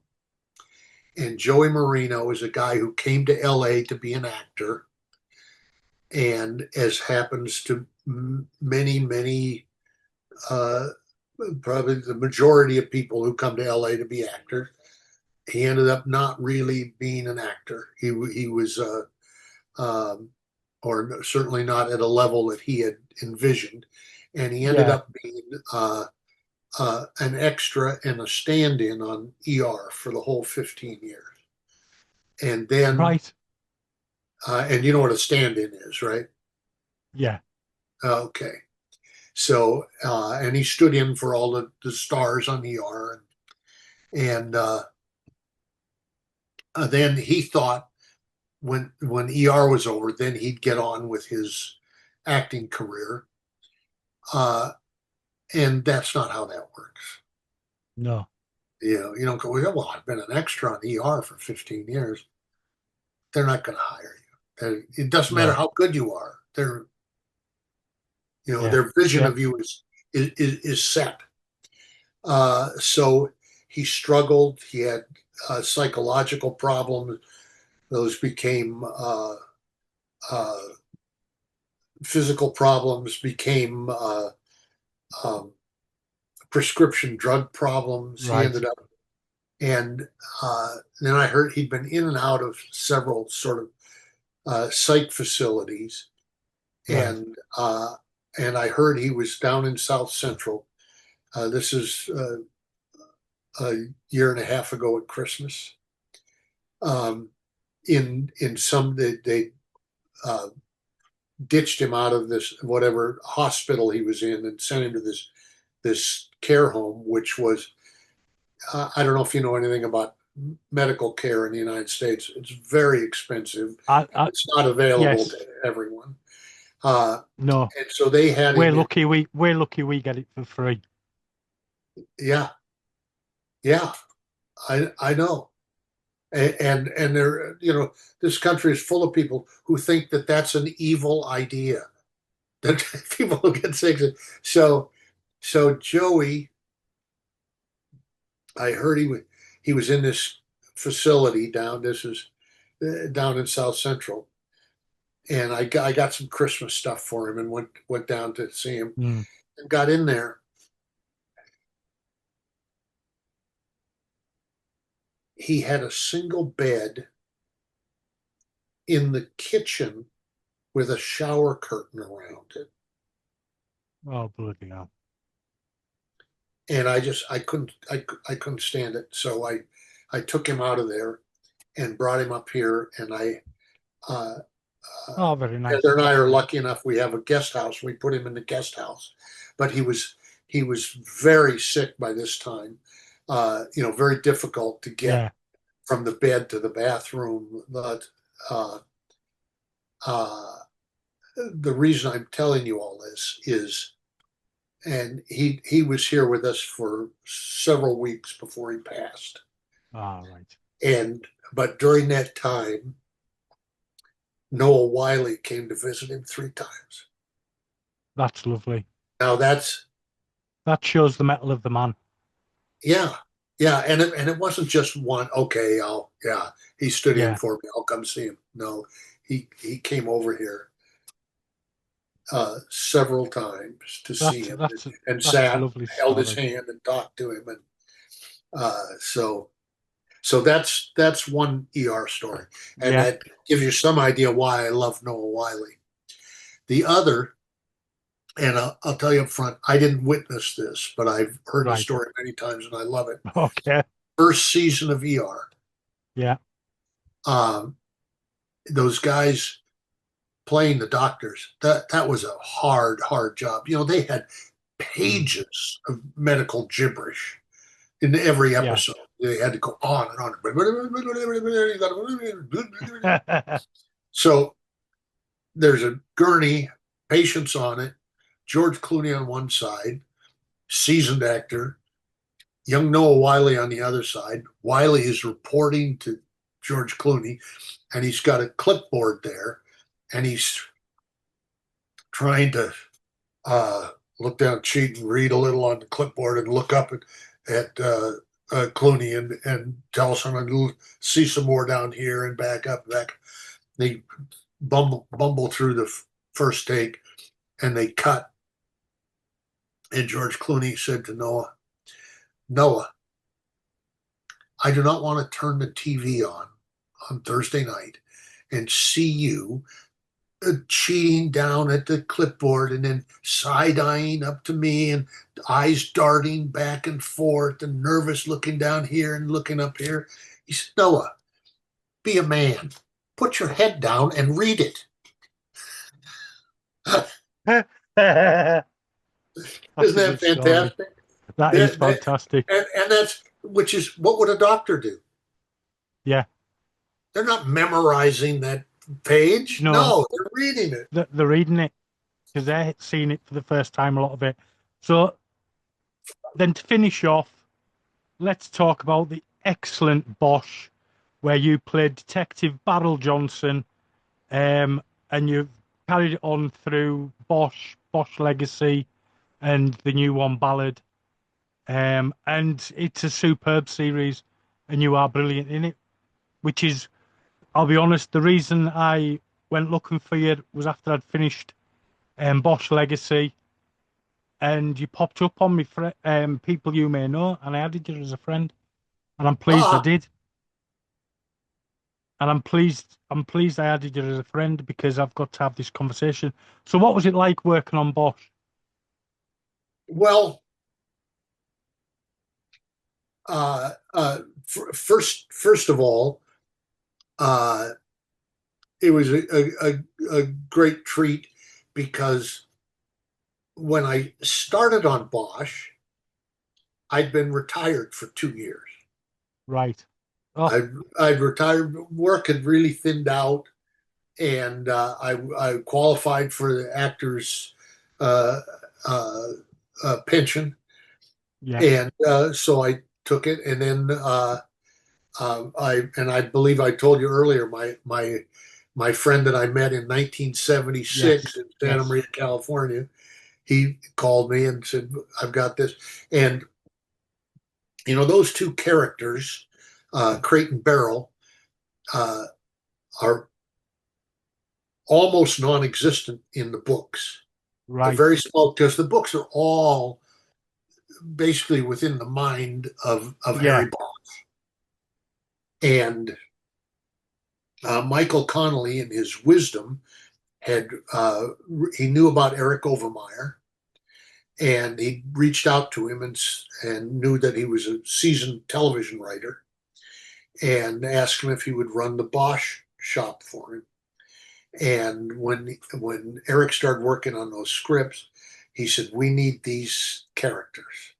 Speaker 3: and Joey Marino is a guy who came to LA to be an actor, and as happens to many, probably the majority of people who come to LA to be actors, he ended up not really being an actor. He was, or certainly not at a level that he had envisioned, and he ended up being an extra and a stand-in on ER for the whole 15 years. And then,
Speaker 2: right.
Speaker 3: And you know what a stand-in is, right?
Speaker 2: Yeah.
Speaker 3: Okay. So, and he stood in for all the stars on ER, and then he thought when ER was over, then he'd get on with his acting career. And that's not how that works.
Speaker 2: No.
Speaker 3: You don't go, well, I've been an extra on ER for 15 years. They're not going to hire you. It doesn't matter how good you are. Their vision of you is set. So he struggled. He had psychological problems. Those became physical problems, became um, prescription drug problems. He
Speaker 2: Right.
Speaker 3: ended up, and then I heard he'd been in and out of several sort of psych facilities,
Speaker 2: Right.
Speaker 3: and I heard he was down in South Central. This is a year and a half ago at Christmas. In some they ditched him out of this whatever hospital he was in and sent him to this care home, which was I don't know if you know anything about medical care in the United States. It's very expensive. It's not available
Speaker 2: yes.
Speaker 3: to everyone.
Speaker 2: No.
Speaker 3: And so they had
Speaker 2: We're
Speaker 3: him.
Speaker 2: lucky. We're lucky we get it for free.
Speaker 3: Yeah, yeah, I know. And there, this country is full of people who think that that's an evil idea. That people who get sick. So Joey, I heard he was in this facility down. This is down in South Central, and I got some Christmas stuff for him and went down to see him and got in there. He had a single bed in the kitchen with a shower curtain around it.
Speaker 2: Oh, bloody hell.
Speaker 3: And I couldn't stand it. So I took him out of there and brought him up here. And
Speaker 2: Oh, very nice.
Speaker 3: Heather and I are lucky enough. We have a guest house. We put him in the guest house, but he was very sick by this time. Very difficult to get from the bed to the bathroom. But the reason I'm telling you all this is, and he was here with us for several weeks before he passed.
Speaker 2: Ah, right.
Speaker 3: But during that time, Noah Wiley came to visit him 3 times.
Speaker 2: That's lovely.
Speaker 3: Now that
Speaker 2: shows the mettle of the man.
Speaker 3: Yeah, and it wasn't just one. Okay, he stood in for me. I'll come see him. No, he came over here several times to see him and sat, held his hand and talked to him, and so that's one ER story, and that gives you some idea why I love Noah Wiley. The other, and I'll tell you up front, I didn't witness this, but I've heard the story many times, and I love it.
Speaker 2: Okay.
Speaker 3: First season of ER.
Speaker 2: Yeah.
Speaker 3: Those guys playing the doctors, that was a hard job. They had pages of medical gibberish in every episode. They had to go on and on. So there's a gurney, patients on it, George Clooney on one side, seasoned actor, young Noah Wiley on the other side. Wiley is reporting to George Clooney, and he's got a clipboard there, and he's trying to look down, cheat, and read a little on the clipboard, and look up at Clooney and tell someone to see some more down here and back up. They bumble through the first take, and they cut. And George Clooney said to Noah, I do not want to turn the TV on Thursday night and see you cheating down at the clipboard and then side-eyeing up to me and eyes darting back and forth and nervous looking down here and looking up here. He said, Noah, be a man. Put your head down and read it. Isn't that fantastic?
Speaker 2: That is fantastic.
Speaker 3: And that's, which is, what would a doctor do?
Speaker 2: Yeah.
Speaker 3: They're not memorizing that page. No, they're reading it.
Speaker 2: They're reading it because they're seeing it for the first time, a lot of it. So then to finish off, let's talk about the excellent Bosch, where you played Detective Barrel Johnson, and you've carried it on through Bosch Legacy, and the new one, Ballard. And it's a superb series. and you are brilliant in it. Which is, I'll be honest, the reason I went looking for you was after I'd finished Bosch Legacy, and you popped up on me for people you may know, and I added you as a friend, and I'm pleased I did. And I'm pleased I added you as a friend because I've got to have this conversation. So what was it like working on Bosch?
Speaker 3: Well, first of all, it was a great treat because when I started on Bosch, I'd been retired for 2 years.
Speaker 2: Right. Oh.
Speaker 3: I'd retired. Work had really thinned out, and I qualified for the actors' pension.
Speaker 2: Yeah.
Speaker 3: And so I took it, and then I believe I told you earlier, my friend that I met in 1976 in Santa Maria, California, he called me and said, "I've got this," and those two characters, Crate and Barrel, are almost non-existent in the books.
Speaker 2: Right.
Speaker 3: They're very small because the books are all basically within the mind of Harry Bosch. And Michael Connolly, in his wisdom, he knew about Eric Overmyer, and he reached out to him and knew that he was a seasoned television writer, and asked him if he would run the Bosch shop for him. And when Eric started working on those scripts, he said, "We need these characters.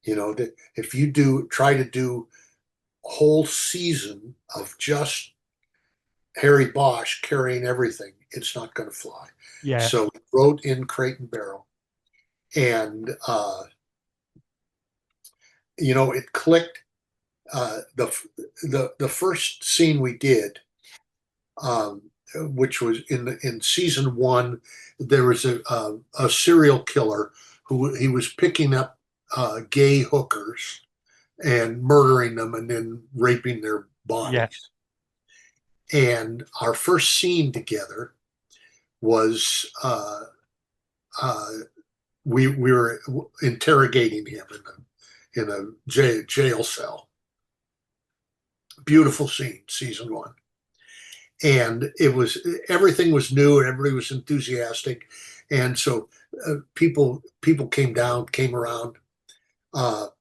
Speaker 3: If you try to do a whole season of just Harry Bosch carrying everything, it's not going to fly."
Speaker 2: Yeah.
Speaker 3: So he wrote in Crate and Barrel, and it clicked. The first scene we did, which was in season 1, there was a serial killer who he was picking up gay hookers and murdering them and then raping their bodies.
Speaker 2: Yes.
Speaker 3: And our first scene together was we were interrogating him in a jail cell. Beautiful scene, season 1. And everything was new and everybody was enthusiastic. And so people came around to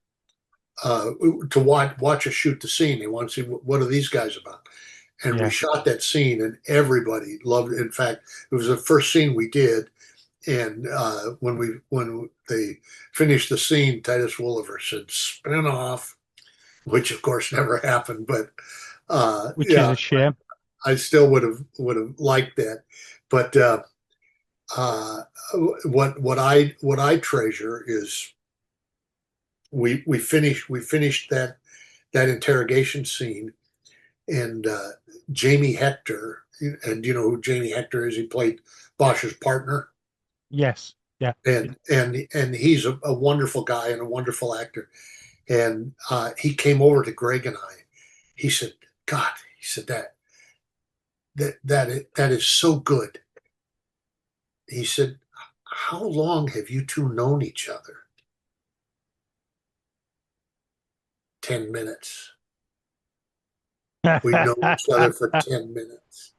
Speaker 3: watch us shoot the scene. They want to see what are these guys about. And we shot that scene, and everybody loved it. In fact, it was the first scene we did. And when they finished the scene, Titus Wolliver said, "Spin off," which of course never happened. But
Speaker 2: which is a shame.
Speaker 3: I still would have liked that. But what I treasure is we finished that interrogation scene, and Jamie Hector, and you know who Jamie Hector is? He played Bosch's partner.
Speaker 2: Yes. Yeah.
Speaker 3: And he's a wonderful guy and a wonderful actor. And he came over to Greg and I. He said, "God," he said, that is so good. He said, "How long have you two known each other?" 10 minutes. We've known each other for 10 minutes.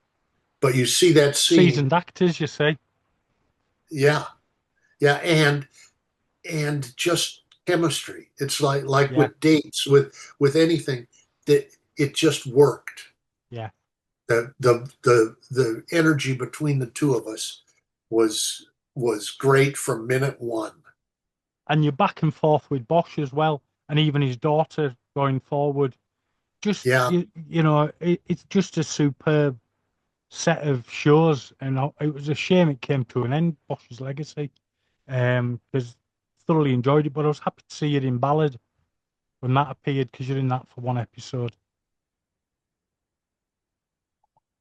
Speaker 3: But you see that scene.
Speaker 2: Seasoned actors, you say?
Speaker 3: Yeah. Yeah. And just chemistry. It's like with dates, with anything, that it just worked.
Speaker 2: Yeah.
Speaker 3: The energy between the two of us was great from minute 1.
Speaker 2: And you're back and forth with Bosch as well, and even his daughter going forward. Just it's just a superb set of shows, and it was a shame it came to an end, Bosch's Legacy, because thoroughly enjoyed it. But I was happy to see it in Ballard when that appeared, because you're in that for 1 episode.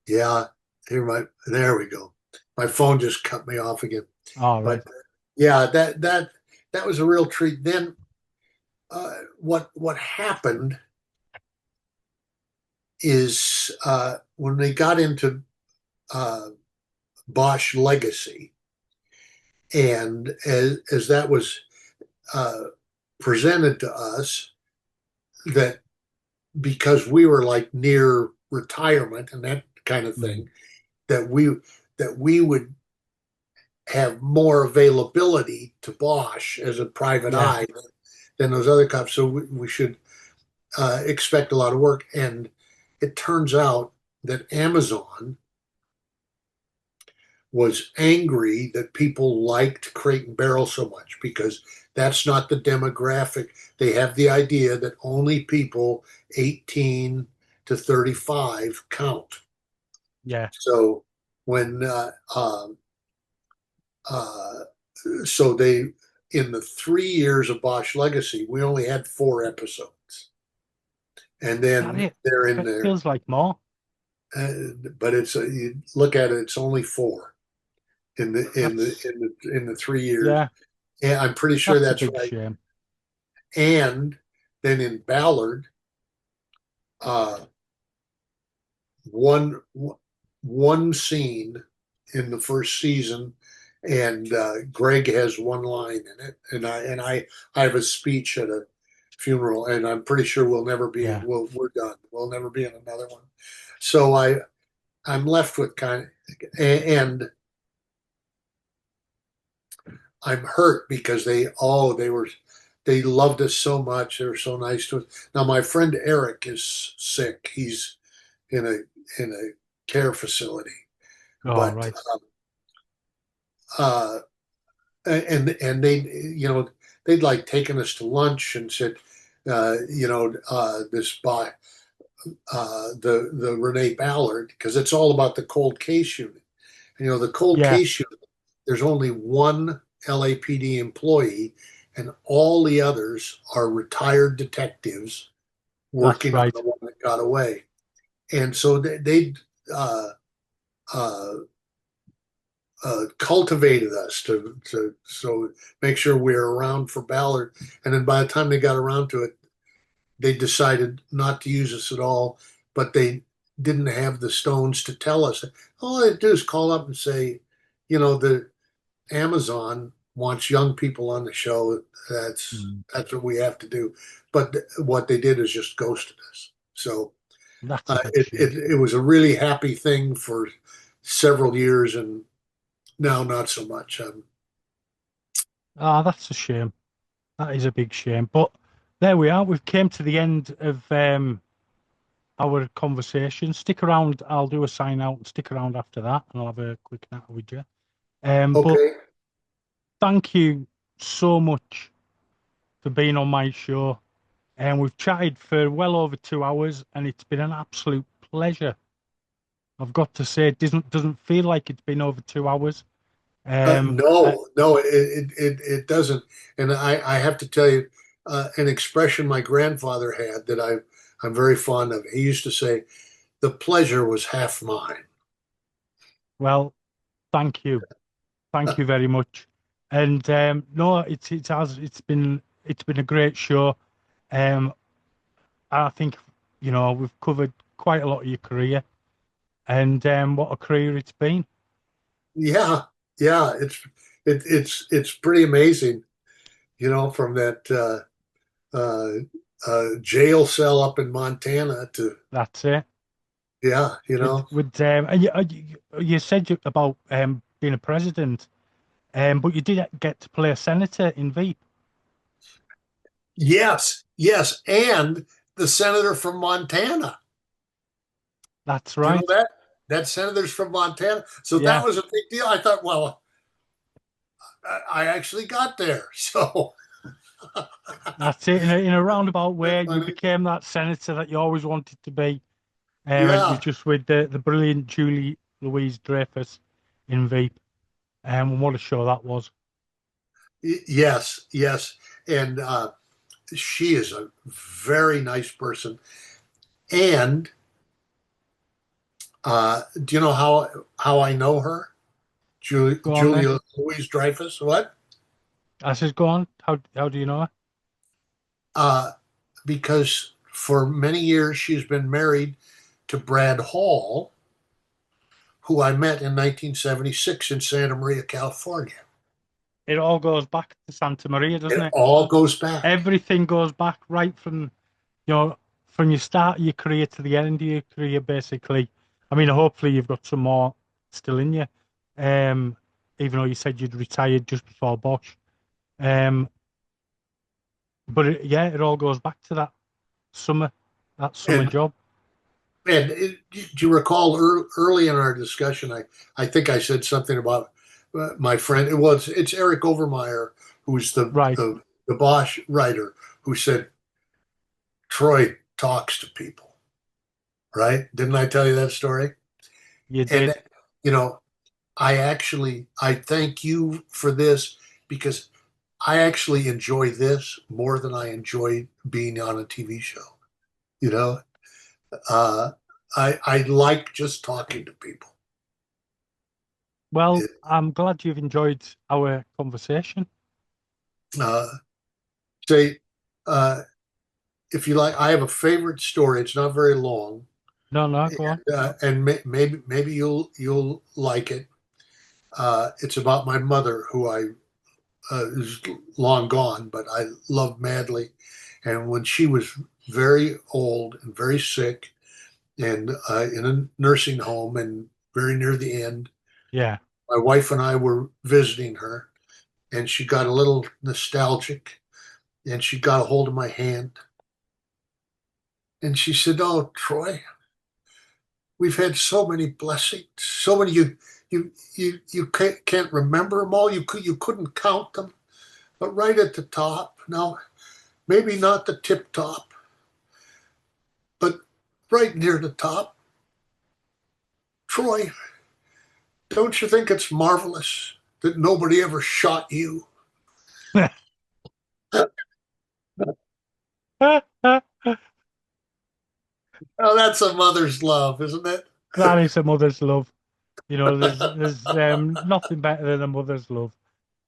Speaker 3: Yeah, there we go. My phone just cut me off again.
Speaker 2: All right.
Speaker 3: But yeah, that was a real treat. Then what happened is when they got into Bosch Legacy, and as that was presented to us, that because we were like near retirement and that kind of thing, that we would have more availability to Bosch as a private eye than those other cops. So we should expect a lot of work. And it turns out that Amazon was angry that people liked Crate and Barrel so much, because that's not the demographic. They have the idea that only people 18 to 35 count.
Speaker 2: Yeah.
Speaker 3: So when so they, in the 3 years of Bosch Legacy, we only had 4 episodes, and then they're in there.
Speaker 2: Feels like more,
Speaker 3: but it's you look at it, it's only 4 in the 3 years.
Speaker 2: Yeah,
Speaker 3: and I'm pretty sure that's
Speaker 2: a big
Speaker 3: right.
Speaker 2: Shame.
Speaker 3: And then in Ballard, one scene in the first season, and Greg has one line in it, and I have a speech at a funeral, and I'm pretty sure we'll never be we're done. We'll never be in another one. So I'm left with kind of, and I'm hurt because they loved us so much. They were so nice to us. Now my friend Eric is sick. He's in a care facility. But
Speaker 2: right.
Speaker 3: And they, they'd like taken us to lunch and said, this by the Renee Ballard, because it's all about the cold case unit. The cold case unit, there's only one LAPD employee, and all the others are retired detectives working on the one that got away. And so they cultivated us to so make sure we were around for Ballard. And then by the time they got around to it, they decided not to use us at all, but they didn't have the stones to tell us. All they do is call up and say, the Amazon wants young people on the show. That's what we have to do. But what they did is just ghosted us. So it was a really happy thing for several years, and now not so much.
Speaker 2: That's a shame. That is a big shame. But there we are. We've came to the end of our conversation. Stick around. I'll do a sign out and stick around after that, and I'll have a quick chat with you.
Speaker 3: Okay.
Speaker 2: But thank you so much for being on my show. And we've chatted for well over 2 hours, and it's been an absolute pleasure. I've got to say, it doesn't feel like it's been over 2 hours.
Speaker 3: No, it doesn't. And I have to tell you, an expression my grandfather had that I'm very fond of. He used to say, "The pleasure was half mine." Well,
Speaker 2: thank you very much. And no, it's been a great show. I think we've covered quite a lot of your career, and what a career it's been.
Speaker 3: Yeah, it's pretty amazing, from that jail cell up in Montana to.
Speaker 2: That's it.
Speaker 3: Yeah,
Speaker 2: you said about being a president, but you did get to play a senator in Veep.
Speaker 3: Yes, and the senator from Montana.
Speaker 2: That's right.
Speaker 3: That senator's from Montana. So that was a big deal. I thought, well, I actually got there. So
Speaker 2: that's it. In a roundabout way, you became that senator that you always wanted to be. You're just with the brilliant Julie Louise Dreyfus in Veep. And what a show that was.
Speaker 3: Yes. And she is a very nice person. And do you know how I know her? Julia Louise Dreyfus. What?
Speaker 2: I says, go on. How do you know her?
Speaker 3: Because for many years she's been married to Brad Hall, who I met in 1976 in Santa Maria, California.
Speaker 2: It all goes back to Santa Maria, doesn't it?
Speaker 3: It all goes back.
Speaker 2: Everything goes back right from, from your start of your career to the end of your career, basically. I mean, hopefully you've got some more still in you, even though you said you'd retired just before Bosch. But it all goes back to that summer job.
Speaker 3: And do you recall early in our discussion, I think I said something about my friend. It's Eric Overmeyer, who's the Bosch writer, who said Troy talks to people. Right? Didn't I tell you that story?
Speaker 2: You did.
Speaker 3: And, I thank you for this, because I actually enjoy this more than I enjoy being on a TV show. I like just talking to people.
Speaker 2: Well, I'm glad you've enjoyed our conversation.
Speaker 3: If you like, I have a favorite story. It's not very long.
Speaker 2: No, go on.
Speaker 3: And maybe you'll like it. It's about my mother, who is long gone, but I love madly. And when she was very old and very sick, and in a nursing home and very near the end,
Speaker 2: my
Speaker 3: wife and I were visiting her, and she got a little nostalgic, and she got a hold of my hand, and she said, "Oh, Troy, we've had so many blessings, so many you can't remember them all. You couldn't count them, but right at the top, now maybe not the tip top, but right near the top. Troy, don't you think it's marvelous that nobody ever shot you?" Oh, that's a mother's love, isn't it?
Speaker 2: That is a mother's love. There's nothing better than a mother's love.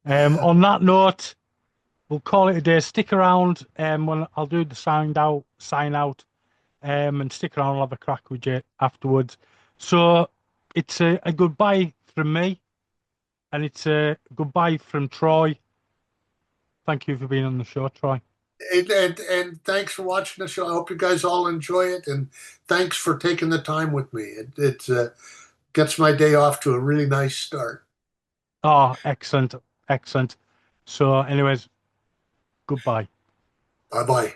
Speaker 2: On that note, we'll call it a day. Stick around when I'll do the sign out, and stick around. I'll have a crack with you afterwards. So it's a goodbye from me, and it's a goodbye from Troy. Thank you for being on the show, Troy.
Speaker 3: And thanks for watching the show. I hope you guys all enjoy it, and thanks for taking the time with me. It gets my day off to a really nice start.
Speaker 2: Oh, excellent. So anyways, goodbye.
Speaker 3: Bye-bye.